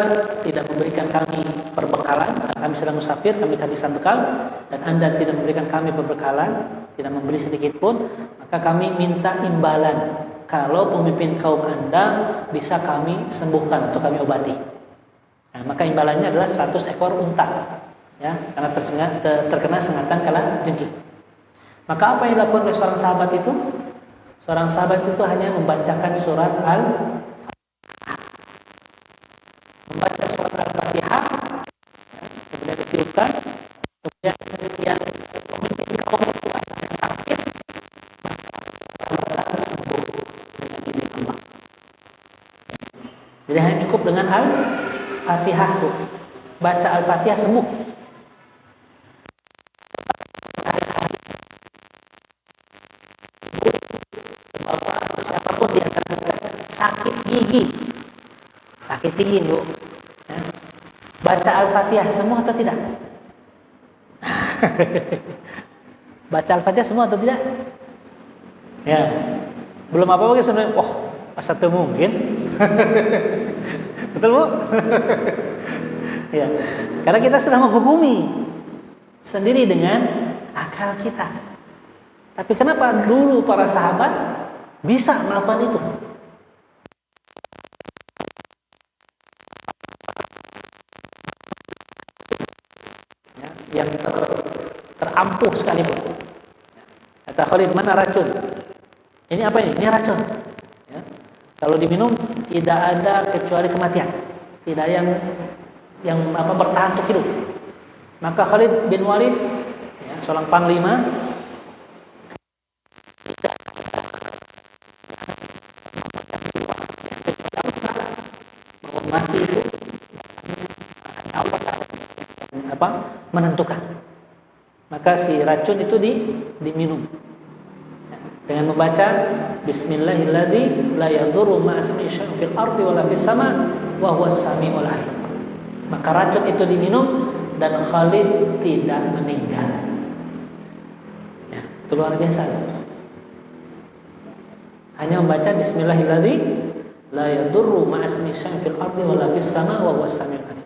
tidak memberikan kami perbekalan, kami sedang musafir, kami kehabisan bekal, dan Anda tidak memberikan kami perbekalan, tidak memberi sedikit pun, maka kami minta imbalan. Kalau pemimpin kaum Anda bisa kami sembuhkan atau kami obati, nah, maka imbalannya adalah 100 ekor unta, ya, karena terkena sengatan kalajengking. Maka apa yang dilakukan oleh seorang sahabat itu? Seorang sahabat itu hanya membacakan surat Al-Fatihah, membaca surat Al-Fatihah, kemudian ditiupkan, kemudian yang pemimpin kaum itu asalnya sakit, maka sembuh. hanya cukup dengan Al-Fatihah, Bu. Baca Al-Fatihah sembuh. Bapak atau siapapun di antara kita sakit gigi, sakit gigi, Bu. Ya. Baca Al-Fatihah sembuh atau tidak? Baca Al-Fatihah semua atau tidak? Ya. Belum apa-apa sebenarnya. Oh, masa itu mungkin. Betul, Bu? Ya. Karena kita sudah menghukumi sendiri dengan akal kita. Tapi kenapa dulu para sahabat bisa melakukan itu? Ya, yang terampuh sekalipun. Kata Khalid, mana racun? Ini apa ini? Ini racun. Ya. Kalau diminum tidak ada kecuali kematian. Tidak yang bertahan untuk hidup. Maka Khalid bin Walid, ya, seorang panglima, mati itu menentukan. Maka si racun itu diminum dengan membaca Bismillahirrahmanirrahim la yadurru ma'asmi syai'un fil ardi wala fis sama wa huwas samiul alim. Maka racun itu diminum dan Khalid tidak meninggal. Ya, itu luar biasa. Hanya membaca Bismillahirrahmanirrahim la yadurru ma'asmi syai'un fil ardi wala fis sama wa huwas samiul alim.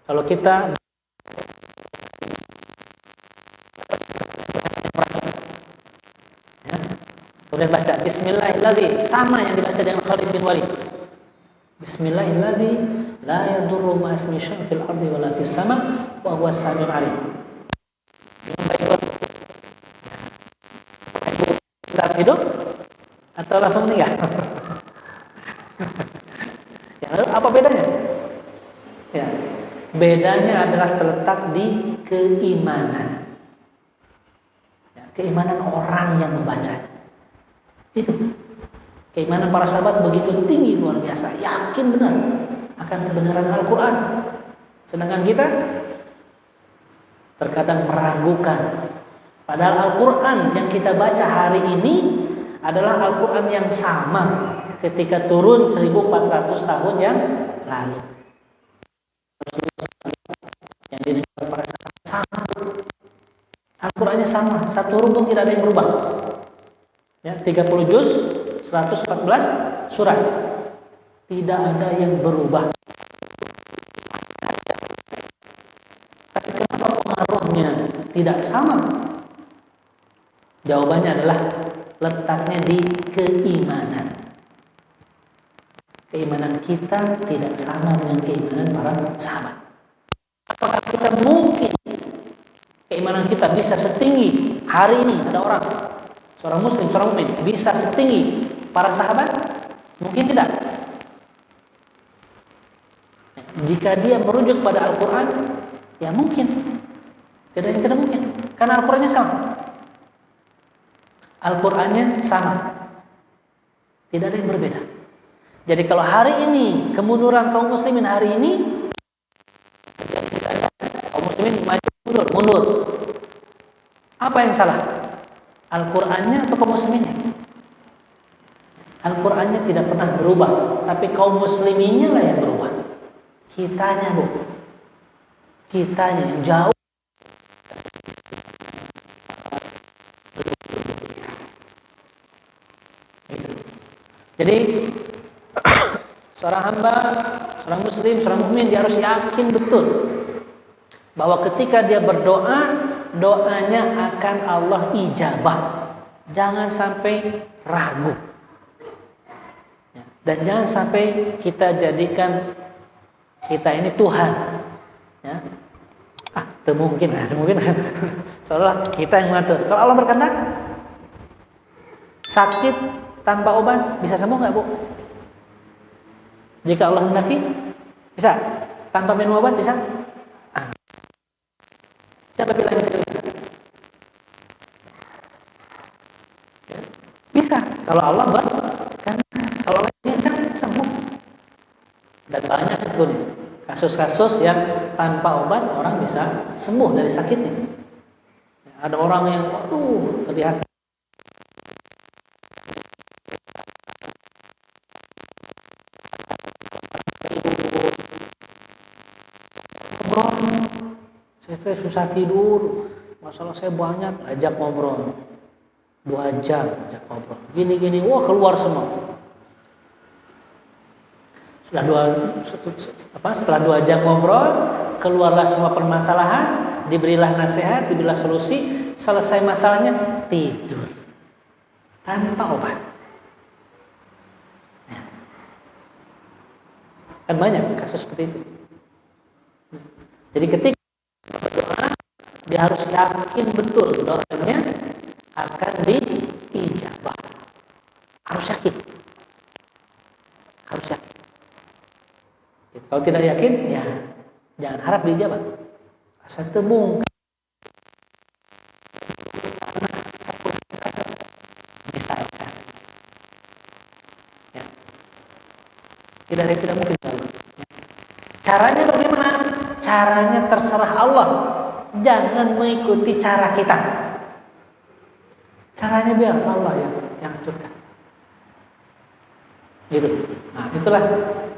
Kalau kita kemudian baca Bismillahirrahmanirrahim, sama yang dibaca dengan Khalid bin Walid. Bismillahirrahmanirrahim, la yadurru ma'asmi syai'un fil ardi wala fis sama wa huwas samiul alim. Tetap hidup atau langsung meninggal? Ya, lalu apa bedanya? Ya, bedanya adalah terletak di keimanan. Ya, keimanan orang yang membacanya. Itu keimanan para sahabat begitu tinggi, luar biasa, yakin benar akan kebenaran Al-Quran. Sedangkan kita terkadang meragukan. Padahal Al-Quran yang kita baca hari ini adalah Al-Quran yang sama ketika turun 1400 tahun yang lalu. Yang didengar para sahabat sama. Al-Qurannya sama, satu huruf pun tidak ada yang berubah. Ya, 30 juz, 114 surat. Tidak ada yang berubah. Tapi kenapa pengaruhnya tidak sama? Jawabannya adalah letaknya di keimanan. Keimanan kita tidak sama dengan keimanan para sahabat. Apakah kita mungkin keimanan kita bisa setinggi hari ini ada orang, seorang muslim, seorang mukmin bisa setinggi para sahabat? Mungkin tidak. Jika dia merujuk pada Al-Quran, ya mungkin. Tidak mungkin. Karena Al-Qurannya sama. Al-Qurannya sama. Tidak ada yang berbeda. Jadi kalau hari ini kemunduran kaum muslimin hari ini, kaum muslimin maju mundur. Apa yang salah? Al-Qur'annya atau kaum musliminnya? Al-Qur'annya tidak pernah berubah, tapi kaum musliminnya lah yang berubah. Kitanya, Bu. Kitanya yang jauh. Jadi seorang hamba, seorang muslim, seorang mukmin dia harus yakin betul bahwa ketika dia berdoa, doanya akan Allah ijabah. Jangan sampai ragu. Dan jangan sampai kita jadikan kita ini Tuhan. Ya. Itu mungkin. Seolah kita yang mengatur. Kalau Allah berkehendak, sakit tanpa obat bisa sembuh nggak, Bu? Jika Allah hendaki, bisa. Tanpa minum obat bisa. Siapa bilang itu bisa? Bisa. Kalau Allah berkehendak, kalau Allah izinkan sembuh. Kasus-kasus yang tanpa obat orang bisa sembuh dari sakitnya. Ada orang yang terlihat ngobrol, saya susah tidur, masalah saya banyak, ajak ngobrol 2 jam, ajak ngobrol gini, wah keluar semua. Setelah 2 jam ngobrol, keluarlah semua permasalahan, diberilah nasihat, diberilah solusi, selesai masalahnya, tidur tanpa obat. Ya. Kan banyak kasus seperti itu. Jadi ketika berdoa, dia harus yakin betul doanya akan diijabah. Harus yakin. Kalau tidak yakin, ya jangan harap diijabah. Asa tebung. Misalkan. Ya. Tidak mungkin. Caranya bagaimana? Caranya terserah Allah. Jangan mengikuti cara kita. Caranya biar Allah yang aturkan. Gitu. Nah, itulah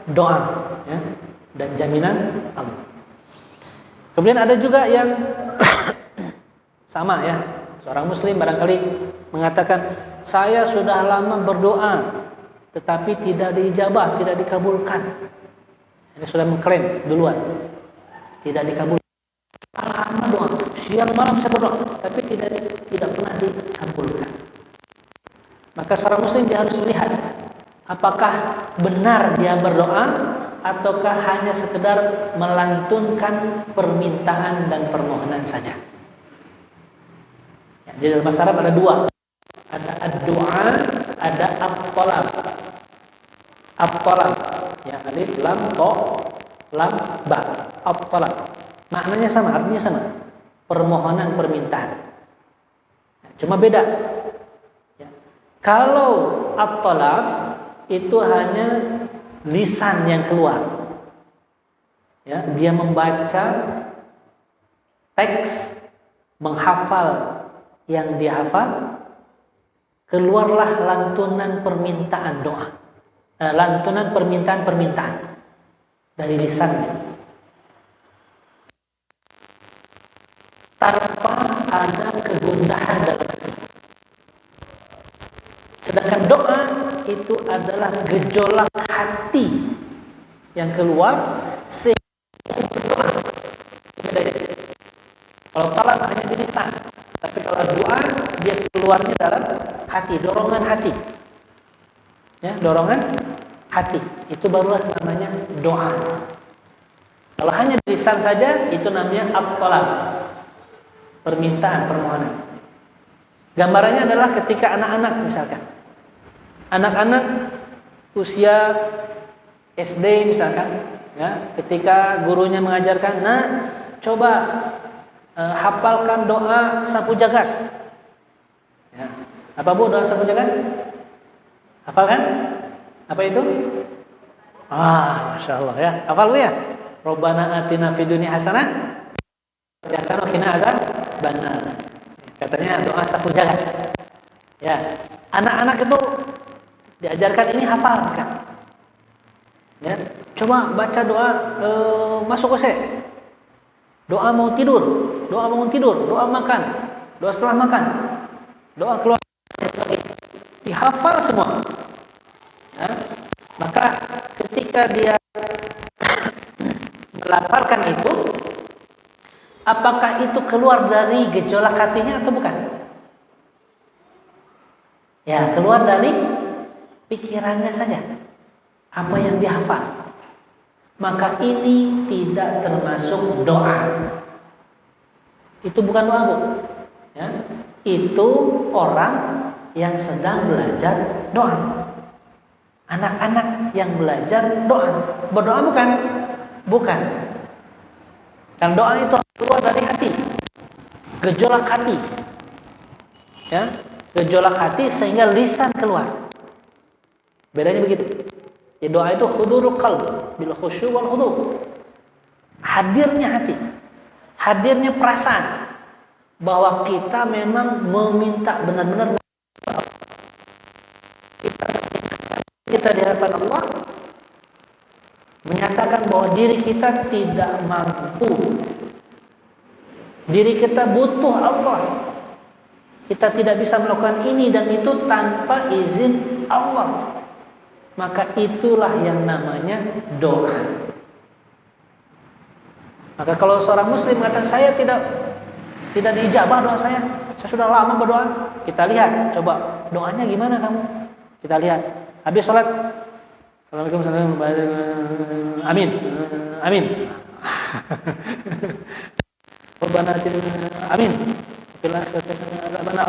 doa, ya, dan jaminan Allah. Kemudian ada juga yang sama, ya, seorang muslim barangkali mengatakan, saya sudah lama berdoa tetapi tidak diijabah, tidak dikabulkan. Ini sudah mengklaim duluan, tidak dikabulkan. Lama doa, siang malam saya berdoa tapi tidak pernah dikabulkan. Maka seorang muslim dia harus melihat apakah benar dia berdoa ataukah hanya sekedar melantunkan permintaan dan permohonan saja. Ya, di dalam bahasa Arab ada 2. Ada ad-du'a, ada at-talab. At-talab, ya, alif lam ta lam ba. At-talab. Maknanya sama, artinya sama. Permohonan, permintaan. Ya, cuma beda. Ya. Kalau at-talab itu hanya lisan yang keluar, ya, dia membaca teks, menghafal yang dia hafal, keluarlah lantunan permintaan doa, lantunan permintaan dari lisannya tanpa ada kegundahan dalam hati. Sedangkan doa itu adalah gejolak hati yang keluar sehingga berdoa. Kalau talab hanya di lisan, tapi kalau doa dia keluarnya dalam hati, dorongan hati. Ya, dorongan hati. Itu barulah namanya doa. Kalau hanya di lisan saja itu namanya at-talab. Permintaan, permohonan. Gambarannya adalah ketika anak-anak misalkan. Anak-anak usia SD misalkan, ya, ketika gurunya mengajarkan, nah coba hafalkan doa sapu jagat. Ya. Apa Bu doa sapu jagat? Hafalkan? Apa itu? Masya Allah, ya. Hafal Bu ya? Rabbana atina fid dunya hasanah wa qina adzabannar. Katanya doa sapu jagat. Ya, anak-anak itu diajarkan ini hafalkan. Ya, coba baca doa masuk WC. Doa mau tidur, doa bangun tidur, doa makan, doa setelah makan, doa keluar. Dihafal semua. Ya, maka ketika dia melafalkan itu, apakah itu keluar dari gejolak hatinya atau bukan? Ya, keluar dari pikirannya saja. Apa yang dihafal. Maka ini tidak termasuk doa. Itu bukan doa, Bu. Ya, itu orang yang sedang belajar doa. Anak-anak yang belajar doa. Berdoa bukan? Bukan. Kan doa itu keluar dari hati. Gejolak hati. Ya, gejolak hati sehingga lisan keluar. Bedanya begitu. Ya, doa itu hudurul qalb bil khusyu' wal khudu'. hadirnya hati, hadirnya perasaan bahwa kita memang meminta benar-benar kita di hadapan Allah, menyatakan bahwa diri kita tidak mampu, diri kita butuh Allah, kita tidak bisa melakukan ini dan itu tanpa izin Allah. Maka itulah yang namanya doa. Maka kalau seorang muslim mengatakan saya tidak diijabah doa saya sudah lama berdoa, kita lihat coba doanya gimana kamu. Kita lihat habis sholat, Assalamualaikum, amin, amin. Amin.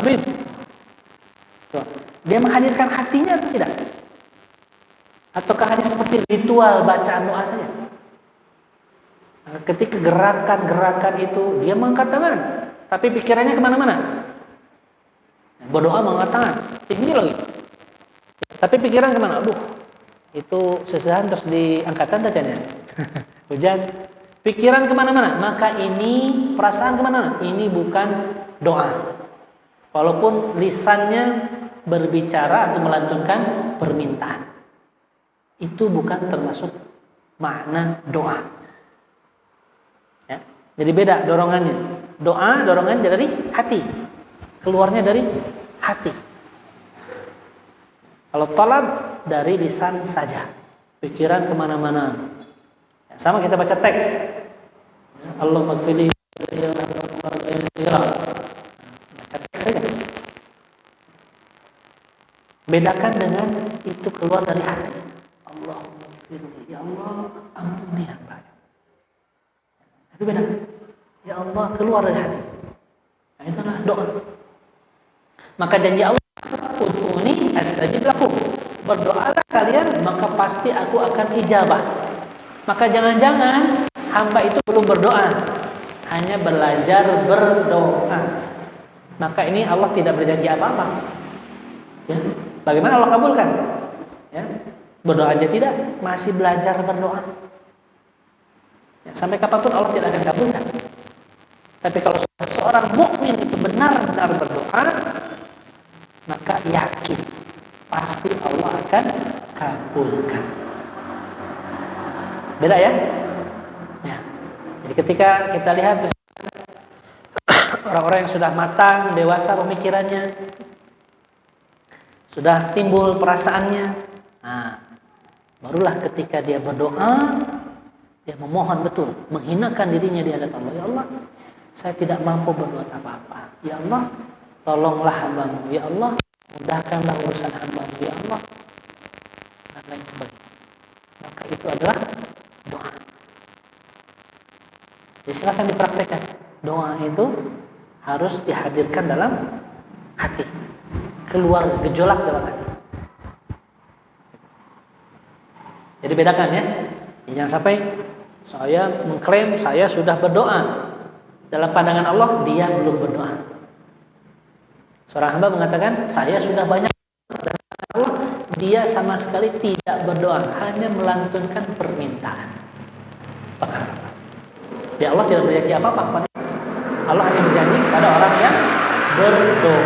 Amin. Dia menghadirkan hatinya atau tidak? Ataukah hanya seperti ritual bacaan doa saja? Ketika gerakan-gerakan itu dia mengangkat tangan, tapi pikirannya kemana-mana. Berdoa mengangkat tangan, tinggi lagi. Tapi pikiran kemana? Aduh, itu sesahan terus diangkatan tacanya. Hujan. Pikiran kemana-mana. Maka ini perasaan kemana-mana. Ini bukan doa. Walaupun lisannya berbicara atau melantunkan permintaan, itu bukan termasuk makna doa. Ya. Jadi beda dorongannya. Doa dorongan dari hati, keluarnya dari hati. Kalau talab dari lisan saja, pikiran kemana-mana. Ya, sama kita baca teks. Ya, Allah magfirli, baca teks saja. Bedakan dengan itu keluar dari hati. Allahumma magfirli, ya Allah ampuni hamba. Itu beda. Ya Allah keluar dari hati. Nah, itulah doa. Maka janji Allah, ud'uni astajib lakum. Berdoalah kalian maka pasti aku akan ijabah. Maka jangan-jangan hamba itu belum berdoa, hanya belajar berdoa. Maka ini Allah tidak berjanji apa-apa. Ya, bagaimana Allah kabulkan? Ya, berdoa aja tidak, masih belajar berdoa. Ya, sampai kapanpun Allah tidak akan kabulkan. Tapi kalau seorang mukmin itu benar-benar berdoa, maka yakin pasti Allah akan kabulkan. Beda ya? Ya. Jadi ketika kita lihat orang-orang yang sudah matang, dewasa pemikirannya, sudah timbul perasaannya, nah, barulah ketika dia berdoa, dia memohon betul, menghinakan dirinya di hadapan Allah. Ya Allah, saya tidak mampu berbuat apa-apa. Ya Allah, tolonglah hambamu. Ya Allah, mudahkanlah urusan hambamu. Ya Allah, dan lain sebagainya. Maka itu adalah doa. Jadi silakan dipraktekkan. Doa itu harus dihadirkan dalam hati, keluar gejolak dalam hati. Jadi bedakan ya. Jangan sampai saya mengklaim saya sudah berdoa, dalam pandangan Allah dia belum berdoa. Seorang hamba mengatakan saya sudah banyak berdoa, Allah dia sama sekali tidak berdoa, hanya melantunkan permintaan, pengharapan. Ya Allah tidak berjanji apa-apa. Allah hanya berjanji pada orang yang berdoa.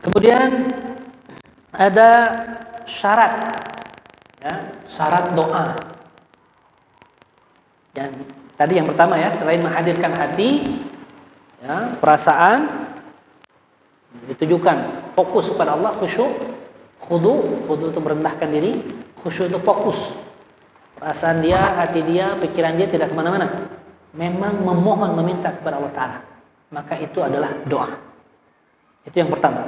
Kemudian ada syarat, ya, syarat doa. Dan tadi yang pertama ya, selain menghadirkan hati, ya, perasaan, ditujukan fokus kepada Allah, khusyuk, khudu itu merendahkan diri, khusyuk itu fokus. Perasaan dia, hati dia, pikiran dia tidak kemana-mana. Memang memohon, meminta kepada Allah Ta'ala. Maka itu adalah doa. Itu yang pertama.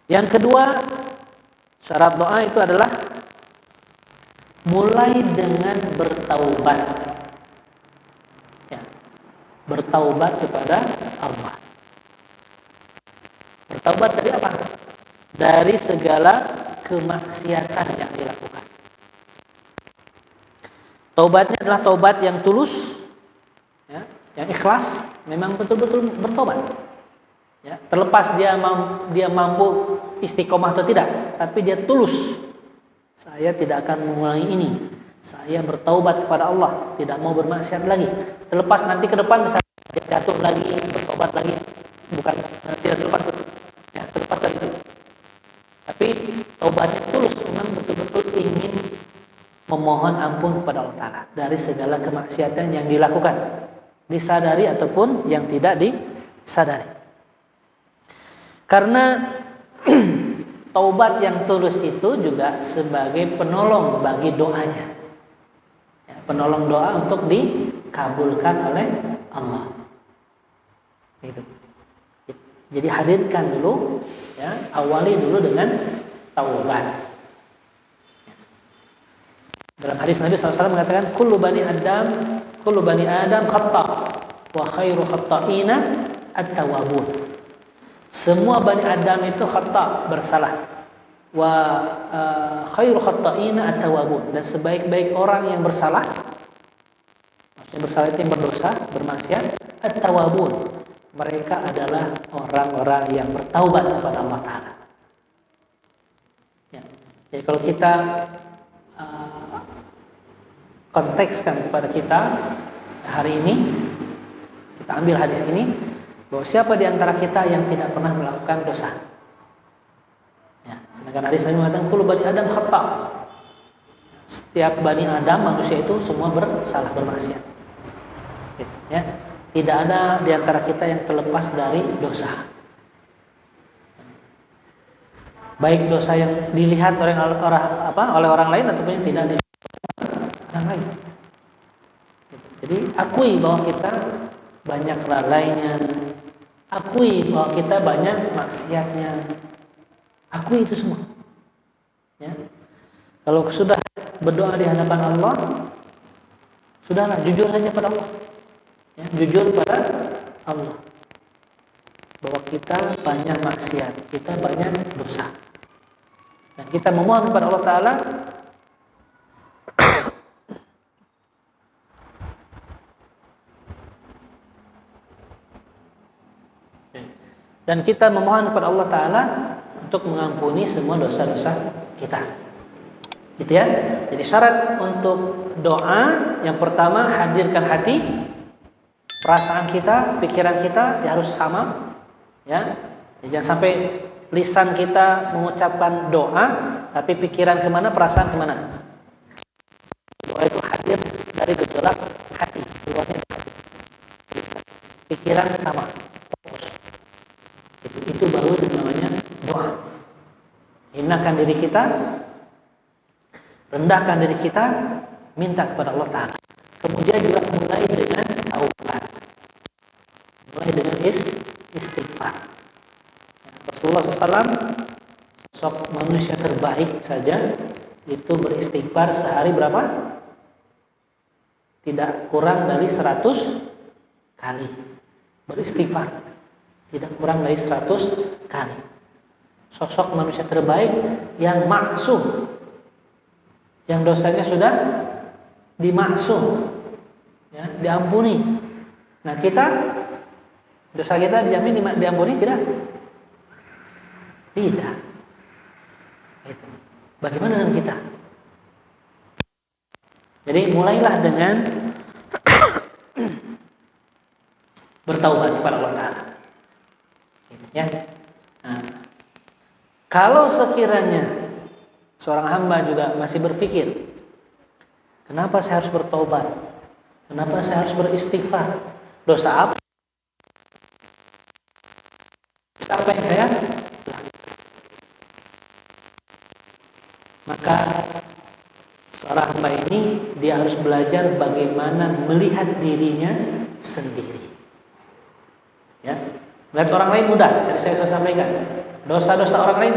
Yang kedua, syarat doa itu adalah mulai dengan bertaubat. Ya, bertaubat kepada Allah. Bertaubat dari apa? Dari segala kemaksiatan yang dilakukan. Taubatnya adalah taubat yang tulus, ya, yang ikhlas, memang betul-betul bertobat. Ya, terlepas dia mampu istiqomah atau tidak, tapi dia tulus Saya tidak akan mengulangi ini. Saya bertaubat kepada Allah, tidak mau bermaksiat lagi. Terlepas nanti ke depan bisa jatuh lagi, bertobat lagi, bukan tidak terlepas itu. Ya, terlepas dari itu. Tapi taubatnya tulus, memang betul-betul ingin memohon ampun kepada Allah Ta'ala dari segala kemaksiatan yang dilakukan, disadari ataupun yang tidak disadari. Karena taubat yang tulus itu juga sebagai penolong bagi doanya, ya, penolong doa untuk dikabulkan oleh Allah. Itu. Jadi hadirkan dulu, ya, awali dulu dengan taubat. Dalam hadis Nabi SAW mengatakan, kullu bani Adam khata, wa khairu khata'ina at-tawwabun. Semua Bani Adam itu khata, bersalah. Wa khairu khata'ina at-tawwabun, dan sebaik-baik orang yang bersalah, maksudnya bersalah itu yang berdosa, bermaksiat, at-tawwabun, mereka adalah orang-orang yang bertaubat kepada Allah Ta'ala. Ya. Jadi kalau kita kontekskan kepada kita hari ini, kita ambil hadis ini, bahwa siapa di antara kita yang tidak pernah melakukan dosa? Ya, sedangkan hadis ini mengatakan kullu bani Adam khata. Setiap bani Adam, manusia itu semua bersalah, bermaksiat. Ya, tidak ada di antara kita yang terlepas dari dosa. Baik dosa yang dilihat oleh orang lain ataupun yang tidak dilihat orang lain. Jadi akui bahwa kita banyak lalainya, akui bahwa kita banyak maksiatnya, akui itu semua. Ya. Kalau sudah berdoa di hadapan Allah, sudahlah jujur saja pada Allah. Ya, jujur pada Allah bahwa kita banyak maksiat, kita banyak dosa, dan kita memohon kepada Allah Ta'ala dan kita memohon kepada Allah Ta'ala untuk mengampuni semua dosa-dosa kita. Gitu ya. Jadi syarat untuk doa yang pertama, hadirkan hati, perasaan kita, pikiran kita ya harus sama, ya. Jangan sampai lisan kita mengucapkan doa tapi pikiran kemana, perasaan kemana. Doa itu hadir dari gejolak hati, keluarnya hati. Pikiran sama, fokus. Itu baru namanya doa. Hinakan diri kita, rendahkan diri kita, minta kepada Allah Ta'ala. Kemudian juga mulai dengan taubat, mulai dengan istighfar. Rasulullah SAW, sosok manusia terbaik saja, itu beristighfar sehari berapa? Tidak kurang dari 100 kali beristighfar. Tidak kurang dari 100 kali. Sosok manusia terbaik yang maksum, yang dosanya sudah dimaksum, ya, diampuni. Nah kita, dosa kita dijamin diampuni tidak? Tidak. Itu. Bagaimana dengan kita? Jadi mulailah dengan bertaubat kepada Allah Ta'ala. Ya. Nah, kalau sekiranya seorang hamba juga masih berpikir, kenapa saya harus bertaubat? Kenapa saya harus beristighfar? Dosa apa? Dosa apa yang saya lakukan? Maka seorang hamba ini dia harus belajar bagaimana melihat dirinya sendiri. Ya. Melihat orang lain mudah, tadi saya sudah sampaikan. Dosa-dosa orang lain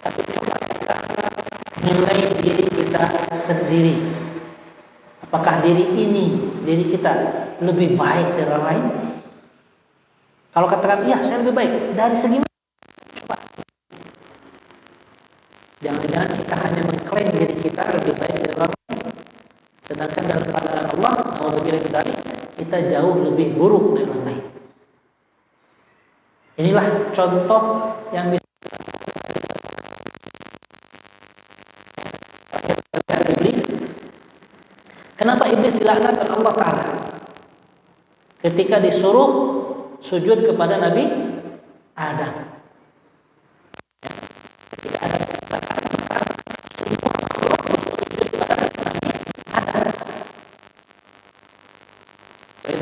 tapi coba kita nilai diri kita sendiri. Apakah diri kita lebih baik dari orang lain? Kalau katakan, iya saya lebih baik, dari segi mana? Coba. Jangan-jangan kita hanya mengklaim diri kita lebih baik dari orang lain, sedangkan dalam pandangan Allah, auzubillahi min dzalik, kita jauh lebih buruk dari orang lain. Inilah contoh yang bisa iblis. Kenapa iblis dilaknat oleh Allah Ta'ala? Ketika disuruh sujud kepada Nabi Adam.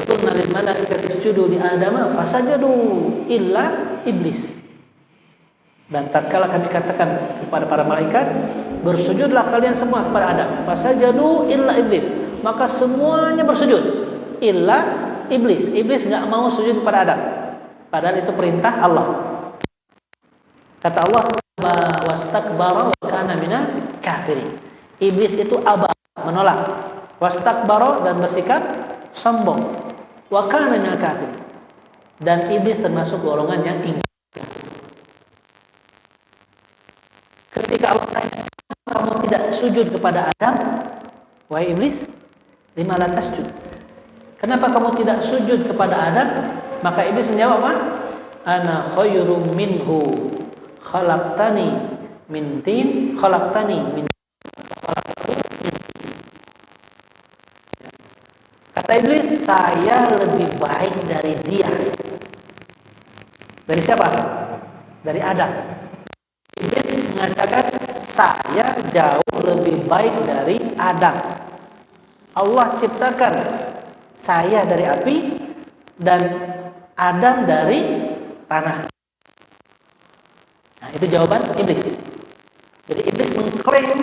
Qulna lil malaikati isjudu li Adama fasajadu illa iblis. Dan tatkala kami katakan kepada para malaikat, bersujudlah kalian semua kepada Adam. Fasajadu illa iblis. Maka semuanya bersujud illa iblis. Iblis enggak mau sujud kepada Adam. Padahal itu perintah Allah. Kata Allah, wastakbara wa kana minal kafirin. Iblis itu aba, menolak. Wastakbara, dan bersikap sombong. Wa kana minal kafirin. Dan iblis termasuk golongan yang ingkar. Ketika Allah tanya, kamu tidak sujud kepada Adam, wahai iblis, lima la tasjud. Kenapa kamu tidak sujud kepada Adam? Maka iblis menjawab apa? Ana khairum minhu, khalaqtani min tin, khalaqtani min. Kata iblis, saya lebih baik dari dia. Dari siapa? Dari Adam. Iblis mengatakan, saya jauh lebih baik dari Adam. Allah ciptakan saya dari api dan Adam dari tanah. Nah, itu jawaban iblis. Jadi iblis mengklaim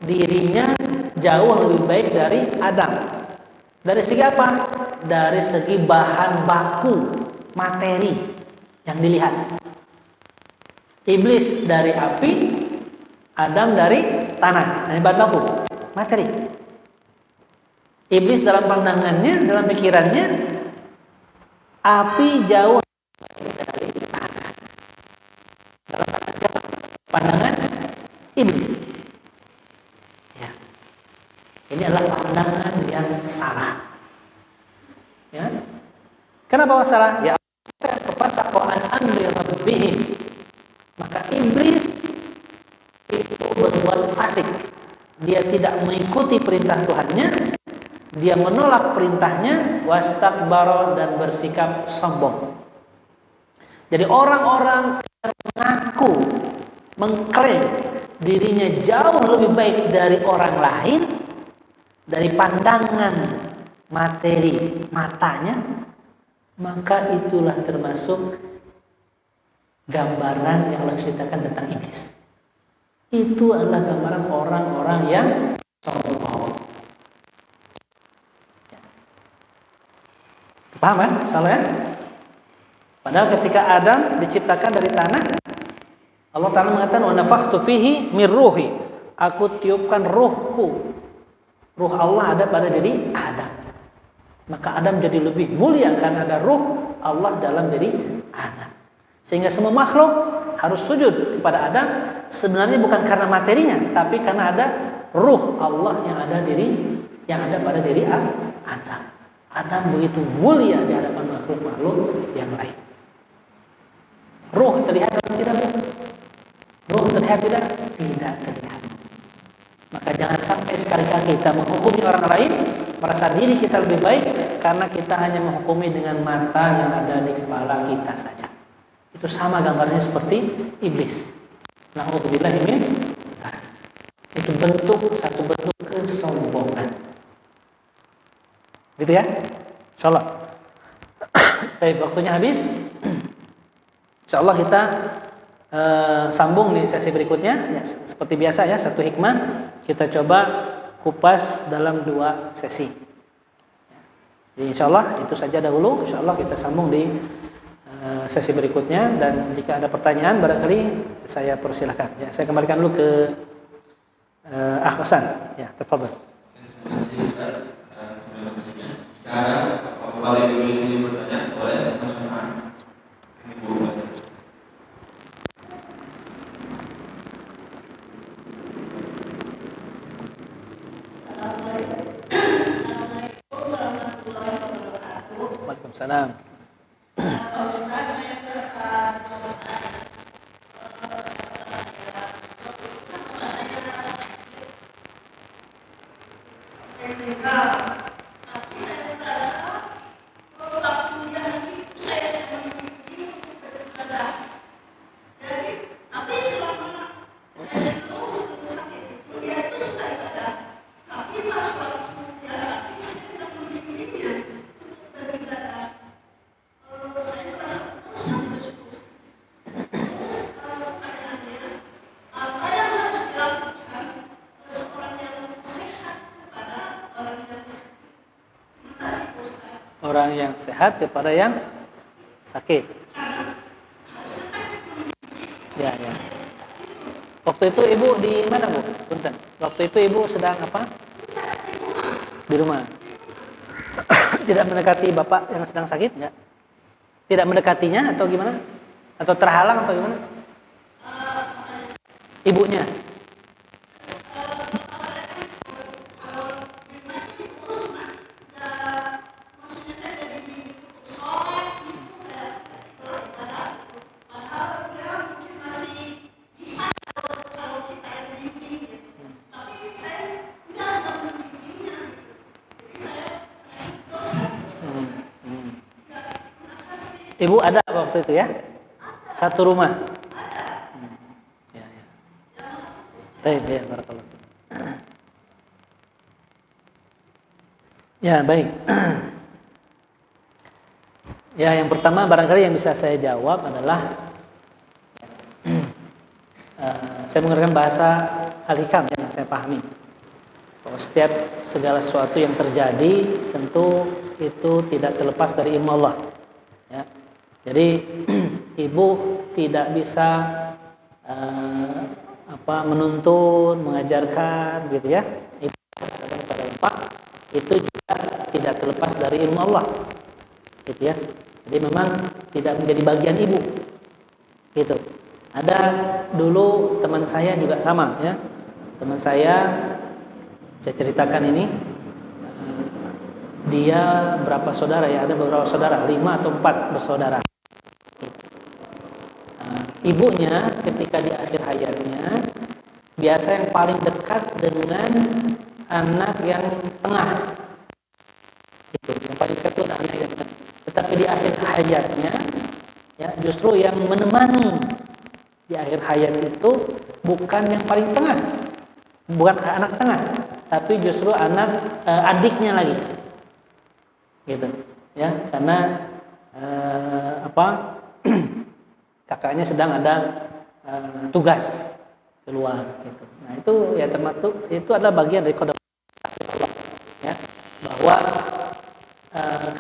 dirinya jauh lebih baik dari Adam. Dari segi apa? Dari segi bahan baku, materi yang dilihat. Iblis dari api, Adam dari tanah. Nah, bahan baku, materi. Iblis dalam pandangannya, dalam pikirannya, api jauh dari tanah. Dalam pandangan iblis. Ya. Ini adalah pandangan yang salah. Ya. Kenapa salah? Ya, kefasaqu an amri rabbihim. Maka iblis itu berbuat fasik. Dia tidak mengikuti perintah Tuhannya, dia menolak perintahnya, wastakbara, dan bersikap sombong. Jadi orang-orang yang mengaku, mengklaim dirinya jauh lebih baik dari orang lain, dari pandangan materi matanya, maka itulah termasuk gambaran yang Allah ceritakan tentang iblis. Itu adalah gambaran orang-orang yang sombong. Paham kan? Salah ya? Padahal ketika Adam diciptakan dari tanah, Allah Ta'ala mengatakan, wa nafakhtu fihi min ruhi. Aku tiupkan ruhku. Ruh Allah ada pada diri Adam. Maka Adam jadi lebih mulia karena ada ruh Allah dalam diri Adam. Sehingga semua makhluk harus sujud kepada Adam, sebenarnya bukan karena materinya, tapi karena ada ruh Allah yang ada pada diri Adam. Adam begitu mulia di hadapan makhluk-makhluk yang lain. Ruh terlihat atau tidak? Ruh terlihat tidak? Tidak terlihat. Maka jangan sampai sekali-kali kita menghukumi orang lain, merasa diri kita lebih baik karena kita hanya menghukumi dengan mata yang ada di kepala kita saja. Itu sama gambarnya seperti iblis. Na'udzubillahi min dzalik. Itu satu bentuk kesombongan. Gitu ya? Insyaallah. Baik, waktunya habis. Insyaallah kita sambung di sesi berikutnya. Ya, seperti biasa ya, satu hikmah kita coba kupas dalam 2 sesi. Jadi insyaallah itu saja dahulu. Insyaallah kita sambung di sesi berikutnya, dan jika ada pertanyaan barangkali saya persilahkan. Ya, saya kembalikan dulu ke Hasan. Ya, tafadhol. Terima kasih Ustaz. Jika ada apabila Ibu di sini bertanya, boleh langsung Ibu. Assalamualaikum warahmatullahi wabarakatuh. Waalaikumsalam. Pak Ustaz, saya merasa orang yang sehat kepada yang sakit. Ya, ya. Waktu itu ibu di mana, Bu? Punten. Waktu itu ibu sedang apa? Di rumah. Tidak mendekati bapak yang sedang sakit, enggak? Tidak mendekatinya atau gimana? Atau terhalang atau gimana? Ibunya. Ibu ada waktu itu ya? Satu rumah. Ya, ya. Baik, ya, barakallah. Ya, baik. Ya, yang pertama barangkali yang bisa saya jawab adalah saya menggunakan bahasa al-hikam yang saya pahami. Bahwa setiap segala sesuatu yang terjadi tentu itu tidak terlepas dari ilmu Allah. Ya. Jadi ibu tidak bisa menuntun, mengajarkan, gitu ya. Itu kepada bapak itu juga tidak terlepas dari ilmu Allah, gitu ya. Jadi memang tidak menjadi bagian ibu, gitu. Ada dulu teman saya juga sama, ya. Teman saya ceritakan ini, dia berapa saudara ya? Ada beberapa saudara, 5 atau 4 bersaudara. Ibunya ketika di akhir hayatnya biasa yang paling dekat dengan anak yang tengah. Itu yang paling dekat itu anak yang tengah. Tetapi di akhir hayatnya, ya justru yang menemani di akhir hayat itu bukan yang paling tengah, bukan anak tengah, tapi justru anak adiknya lagi, gitu, ya karena kakaknya sedang ada tugas keluar, gitu. Nah itu ya termasuk itu adalah bagian dari qada Allah, ya bahwa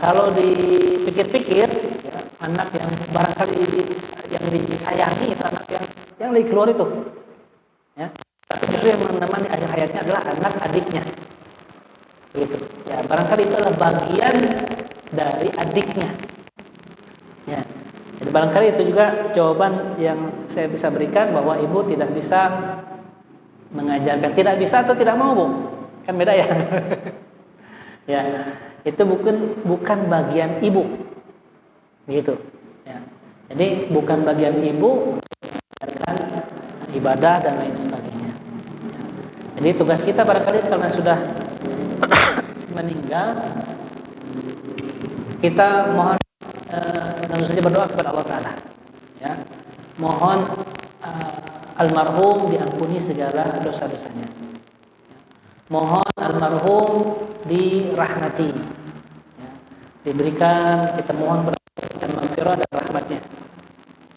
kalau dipikir-pikir, ya, anak yang barangkali yang disayangi itu anak yang lagi keluar itu, ya. Tapi justru yang menemani akhir hayatnya adalah anak adiknya, gitu. Ya barangkali itu adalah bagian dari adiknya, ya. Jadi barangkali itu juga jawaban yang saya bisa berikan bahwa ibu tidak bisa mengajarkan, tidak bisa atau tidak mau, Bu, kan beda ya. Ya, itu bukan bagian ibu, gitu. Ya. Jadi bukan bagian ibu mengajarkan ibadah dan lain sebagainya. Ya. Jadi tugas kita barangkali karena sudah meninggal, kita mohon tentu saja berdoa kepada Allah Ta'ala, ya. Mohon almarhum diampuni segala dosa-dosanya, ya. Mohon almarhum dirahmati, ya. Diberikan, kita mohon berikan maghfirah dan rahmatnya,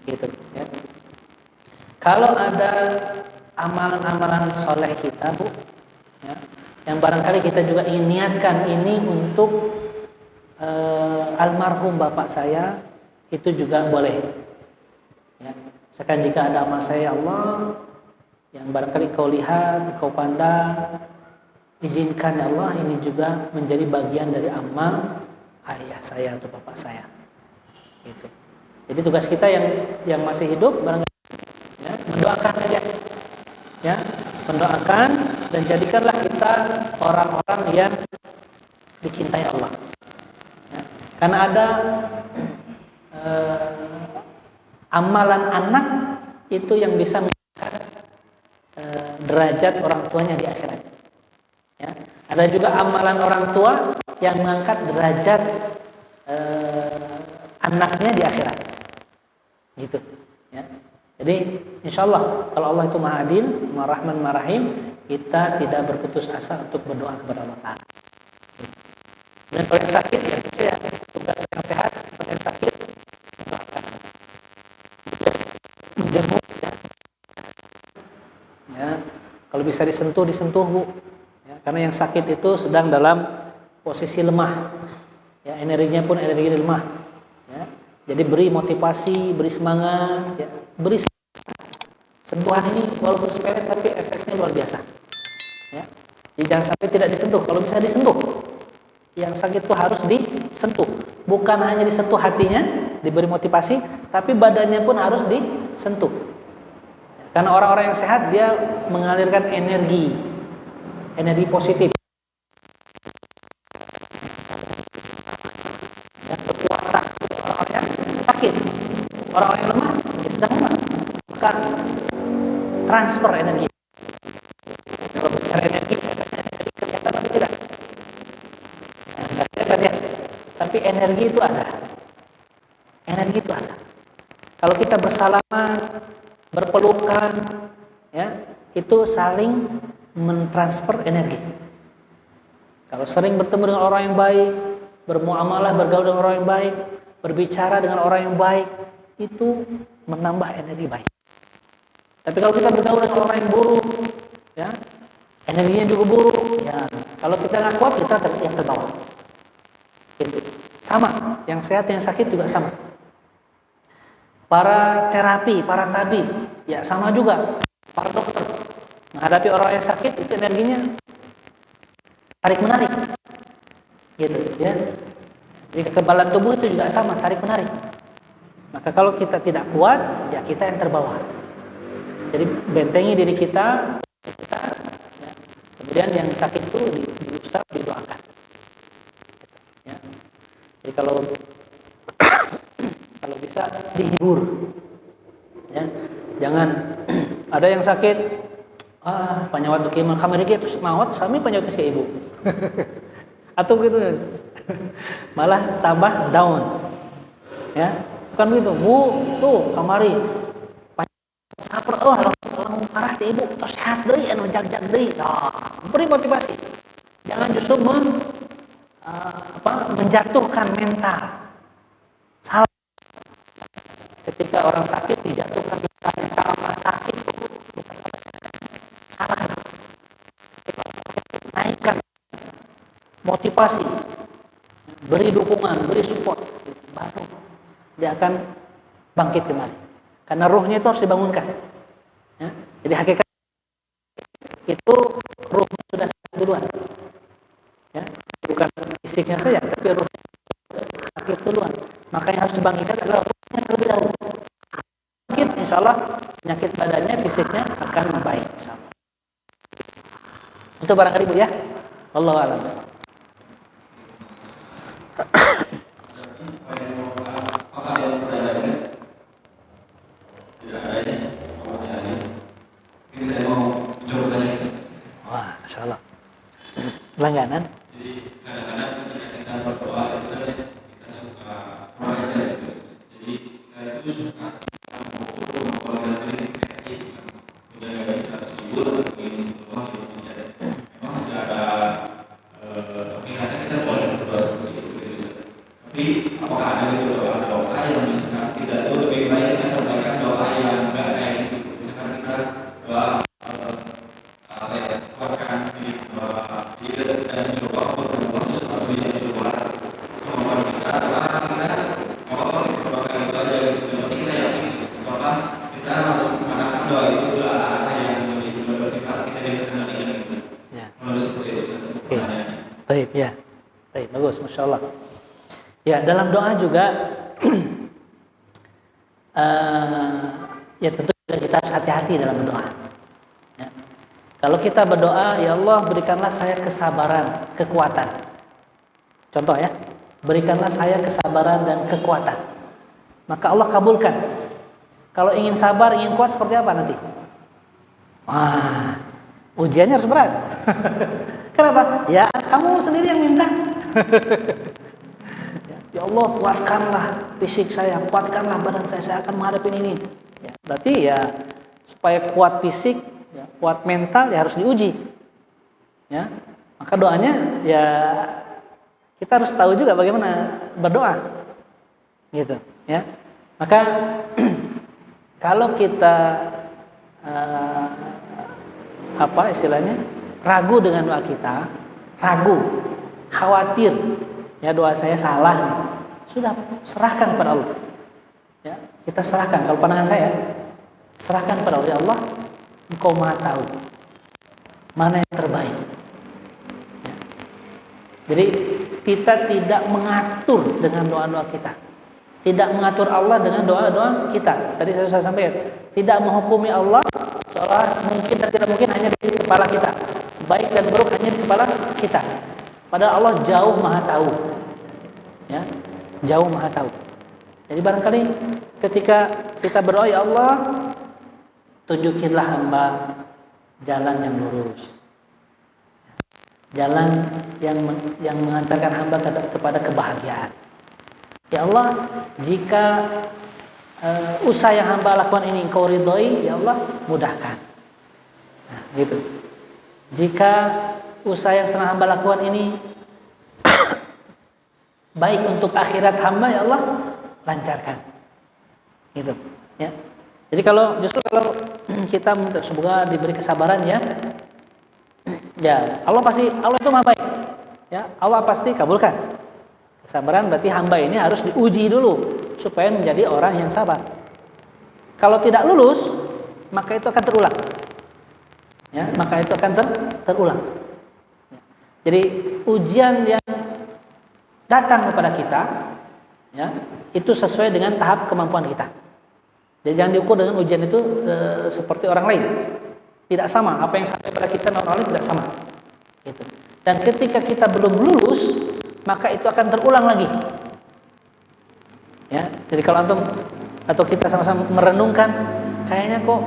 gitu, ya. Kalau ada amalan-amalan soleh kita, Bu, ya, yang barangkali kita juga ingin niatkan ini untuk almarhum bapak saya, itu juga boleh, ya. Misalkan jika ada amal saya, Allah, yang barangkali kau lihat, kau pandang, izinkan ya Allah ini juga menjadi bagian dari amal ayah saya atau bapak saya, gitu. Jadi tugas kita yang masih hidup barangkali, ya, mendoakan saja, ya, mendoakan dan jadikanlah kita orang-orang yang dicintai Allah. Karena ada amalan anak itu yang bisa mengangkat derajat orang tuanya di akhirat, ya. Ada juga amalan orang tua yang mengangkat derajat anaknya di akhirat, gitu, ya. Jadi insyaallah kalau Allah itu Maha Adil, Maha Rahman, Maha Rahim, kita tidak berputus asa untuk berdoa kepada Allah Ta'ala. Dan kalau yang sakit ya tugas yang sehat, kalau yang sakit mendoakan, menjenguk, ya. Kalau bisa disentuh Bu, ya. Karena yang sakit itu sedang dalam posisi lemah, ya. energinya pun energi lemah. Ya. Jadi beri motivasi, beri semangat, ya. Beri sentuhan ini walaupun sepele tapi efeknya luar biasa. Ya. Jadi jangan sampai tidak disentuh. Kalau bisa disentuh, yang sakit itu harus disentuh. Bukan hanya disentuh hatinya, diberi motivasi, tapi badannya pun harus disentuh. Karena orang-orang yang sehat dia mengalirkan energi positif. Ya, kekuatan orang-orang yang sakit, orang-orang yang lemah, ya sedang lemah. Maka transfer energi. Kalau bicara energi kelihatan atau tidak? Nah, kelihatan. Tapi energi itu ada. Energi itu ada. Kalau kita bersalaman, berpelukan, ya, itu saling mentransfer energi. Kalau sering bertemu dengan orang yang baik, bermuamalah, bergaul dengan orang yang baik, berbicara dengan orang yang baik, itu menambah energi baik. Tapi kalau kita bergaul dengan orang yang buruk, ya, energinya juga buruk, ya, kalau kita nggak kuat, kita yang terbawa. Gitu. Sama, yang sehat, yang sakit juga sama. Para terapi, para tabib, ya sama juga. Para dokter menghadapi orang yang sakit itu energinya tarik menarik, gitu, ya. Jadi kekebalan tubuh itu juga sama, tarik menarik. Maka kalau kita tidak kuat, ya kita yang terbawa. Jadi bentengi diri kita, ya. Kemudian yang sakit itu diusap, didoakan. Ya. Jadi kalau bisa dihibur, ya. Jangan ada yang sakit, panyawat dukiman kamari itu mawat, sami panyawat ke ibu. Atau begitu, malah tambah down, ya. Bukan begitu, bu, tuh kamari saper, lang parah ti ibu, tos sehat deui, anu jag-jag deui. Beri motivasi. Jangan justru menjatuhkan mental. Salah. Ketika orang sakit dijatuhkan mental sakit, salah. Naikkan motivasi, beri dukungan, beri support, baru dia akan bangkit kembali. Karena ruhnya itu harus dibangunkan. Ya. Jadi hakikat itu ruhnya sudah sakit duluan. Ya. Bukan fisiknya saja, tapi ruhnya sakit duluan. Maka yang harus dibangkitkan adalah ruhnya terlebih dahulu. Bangkit, insya Allah penyakit badannya, fisiknya akan membaik. Itu barangkali Bu ya. Wallahu a'lam. Wah, Masya Allah. Langganan. Jadi kadang-kadang ketika kita berdoa itu kan kita suka kurang ajar gitu. Jadi kita itu suka keluarga sendiri kreatif, udah nggak bisa sibuk atau ingin peluang hidupnya. Memang secara hakikatnya kita boleh berdoa seperti itu, gitu. Tapi apakah ada gitu doa yang bisa tidak itu lebih baik kita sampaikan doa yang nggak kayak gitu. Misalkan kita doa kuatkan diri dan coba untuk membuat sesuatu yang di luar kemampuan kita, kita berdoa itu aja gitu. Yang penting kita yakin gitu. Apa kita harus menggunakan doa itu ke arah yang lebih bersifat kita bisa mengendalikan gitu. Melalui seperti itu. Baik ya, baik, bagus, Masya Allah. Ya, dalam doa juga ya tentu kita harus hati-hati dalam berdoa. Ya. Kalau kita berdoa, ya Allah berikanlah saya kesabaran, kekuatan. Contoh ya, berikanlah saya kesabaran dan kekuatan. Maka Allah kabulkan. Kalau ingin sabar, ingin kuat seperti apa nanti? Wah, ujiannya harus berat. Kenapa? Ya kamu sendiri yang minta. Ya Allah kuatkanlah fisik saya, kuatkanlah badan saya akan menghadapi ini. Ya, berarti ya supaya kuat fisik, ya, kuat mental ya harus diuji. Ya, maka doanya ya kita harus tahu juga bagaimana berdoa, gitu. Ya, maka kalau kita apa istilahnya ragu dengan doa kita, ragu, khawatir, ya doa saya salah nih. Sudah serahkan kepada Allah. Ya, kita serahkan. Kalau pandangan saya, serahkan kepada Allah. Ya Allah, Engkau Maha tahu mana yang terbaik. Ya. Jadi kita tidak mengatur dengan doa-doa kita, tidak mengatur Allah dengan doa-doa kita. Tadi saya sudah sampaikan, tidak menghukumi Allah seolah mungkin dan tidak mungkin hanya di kepala kita, baik dan buruk hanya di kepala kita. Padahal Allah jauh Maha tahu. Ya, jauh Maha tahu. Jadi barangkali ketika kita berdoa, ya Allah, tunjukilah hamba jalan yang lurus, jalan yang mengantarkan hamba kepada kebahagiaan. Ya Allah, jika usaha yang hamba lakukan ini Engkau ridhoi, ya Allah, mudahkan. Nah, gitu. Jika usaha yang sedang hamba lakukan ini baik untuk akhirat hamba, ya Allah, lancarkan. Gitu, ya. Jadi justru kalau kita minta semoga diberi kesabaran, ya Allah itu Maha baik. Ya, Allah pasti kabulkan. Kesabaran berarti hamba ini harus diuji dulu supaya menjadi orang yang sabar. Kalau tidak lulus, maka itu akan terulang. Ya, maka itu akan terulang. Ya. Jadi ujian yang datang kepada kita, ya, itu sesuai dengan tahap kemampuan kita. Jadi jangan diukur dengan ujian itu seperti orang lain. Tidak sama, apa yang sampai pada kita dan orang lain tidak sama. Gitu. Dan ketika kita belum lulus, maka itu akan terulang lagi. Ya, jadi kalau antum atau kita sama-sama merenungkan, kayaknya kok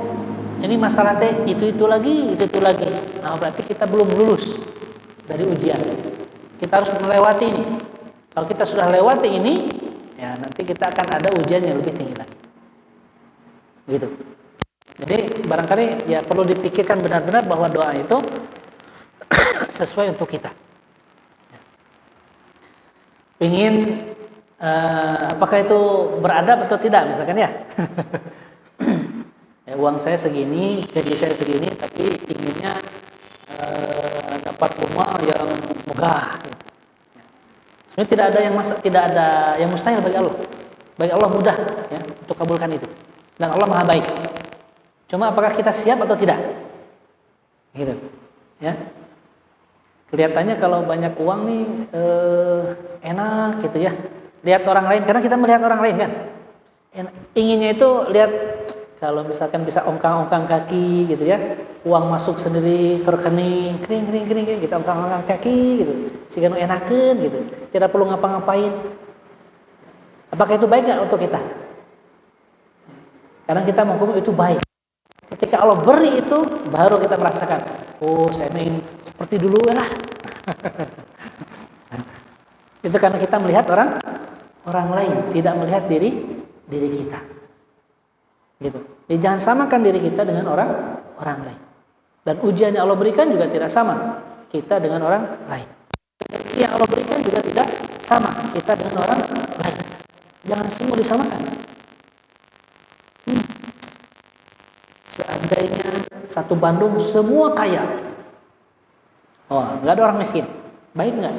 ini masalah itu lagi. Nah, berarti kita belum lulus dari ujian. Kita harus melewati ini. Kalau kita sudah lewati ini, ya nanti kita akan ada ujian yang lebih tinggi lagi. Gitu. Jadi barangkali ya perlu dipikirkan benar-benar bahwa doa itu sesuai untuk kita. Ingin apakah itu beradab atau tidak, misalkan ya. Ya, uang saya segini, gaji saya segini, tapi inginnya dapat rumah yang megah. Sebenarnya tidak ada yang mustahil bagi Allah. Bagi Allah mudah, ya, untuk kabulkan itu. Dan Allah Maha baik. Cuma apakah kita siap atau tidak? Gitu. Ya. Kelihatannya kalau banyak uang nih enak gitu ya. Lihat orang lain, karena kita melihat orang lain kan. Inginnya itu lihat kalau misalkan bisa ongkang-ongkang kaki gitu ya. Uang masuk sendiri ke rekening, kering kita ongkang-ongkang kaki gitu. Sehingga enakeun gitu. Tidak perlu ngapa-ngapain. Apakah itu baik enggak untuk kita? Kadang kita menghukumi itu baik. Ketika Allah beri itu, baru kita merasakan, oh saya ingin seperti dulu lah. Itu karena kita melihat orang lain, tidak melihat diri kita. Gitu. Jadi jangan samakan diri kita dengan orang lain. Dan ujian yang Allah berikan juga tidak sama kita dengan orang lain. Yang Allah berikan juga tidak sama kita dengan orang lain. Jangan semua disamakan. Seandainya satu Bandung semua kaya, nggak ada orang miskin, baik nggak?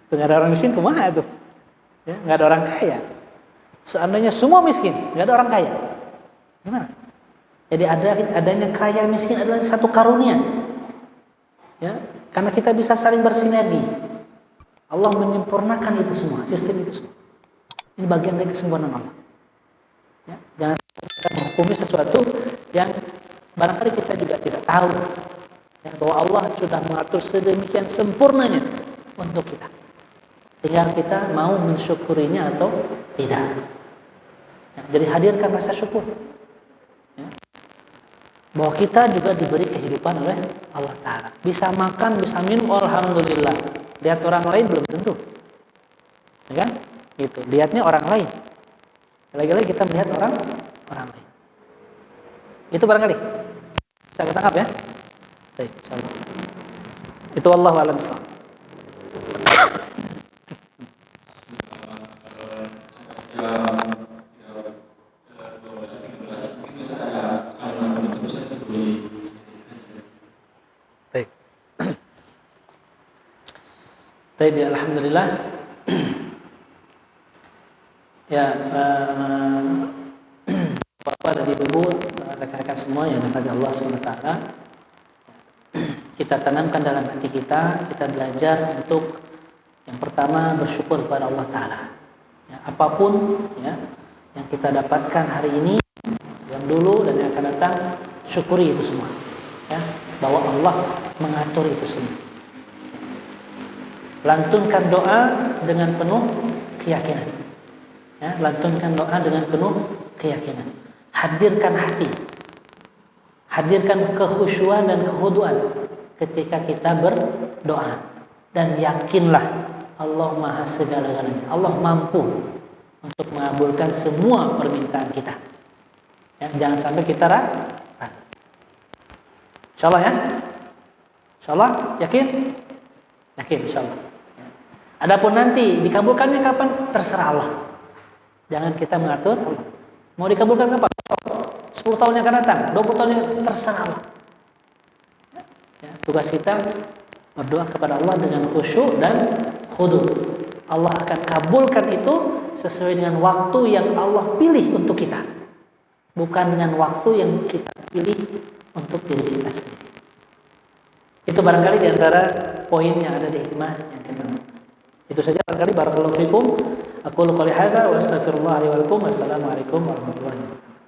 Nggak ada orang miskin, kumaha tuh? Ya, nggak ada orang kaya. Seandainya semua miskin, nggak ada orang kaya, gimana? Jadi adanya kaya miskin adalah satu karunia, ya, karena kita bisa saling bersinergi. Allah menyempurnakan itu semua, sistem itu semua. Ini bagian dari kesempurnaan Allah. Ya, jangan kita menghukumi sesuatu yang barangkali kita juga tidak tahu, ya, bahwa Allah sudah mengatur sedemikian sempurnanya untuk kita. Tinggal kita mau mensyukurinya atau tidak. Ya, jadi hadirkan rasa syukur, ya, bahwa kita juga diberi kehidupan oleh Allah Ta'ala. Bisa makan, bisa minum, alhamdulillah. Lihat orang lain belum tentu, ya kan? Gitu. Lihatnya orang lain. Lagi-lagi kita melihat orang lain. Itu barangkali bisa kita tangkap ya. Baik, insyaallah. Itu wallahu a'lam bishawab. Baik. Baik, ya, alhamdulillah. Ya, Bapak dan Ibu, rekan-rekan semua yang dirahmati Allah SWT, kita tanamkan dalam hati kita belajar untuk yang pertama bersyukur kepada Allah Ta'ala. Ya, apapun ya, yang kita dapatkan hari ini, yang dulu dan yang akan datang, syukuri itu semua. Ya, bahwa Allah mengatur itu semua. Lantunkan doa dengan penuh keyakinan. Ya, lantunkan doa dengan penuh keyakinan. Hadirkan hati, hadirkan kekhusyuan dan kekhuduan ketika kita berdoa, dan yakinlah Allah Maha segala-galanya. Allah mampu untuk mengabulkan semua permintaan kita. Ya, jangan sampai kita ragu. Insyaallah ya. Insyaallah, yakin? Yakin insyaallah. Ya. Adapun nanti dikabulkannya kapan? Terserah Allah. Jangan kita mengatur Allah. Mau dikabulkan kapan? 10 tahun yang akan datang, 20 tahun yang terserah Allah. Ya, tugas kita berdoa kepada Allah dengan khusyuk dan khudu. Allah akan kabulkan itu sesuai dengan waktu yang Allah pilih untuk kita, bukan dengan waktu yang kita pilih untuk diri kita sendiri. Itu barangkali di antara poin yang ada di hikmah yang kedua. Itu saja barangkali. Barakallahu fikum. Aqulu qouli hadza wa astaghfirullah li wa lakum. Wassalamualaikum warahmatullahi wabarakatuh.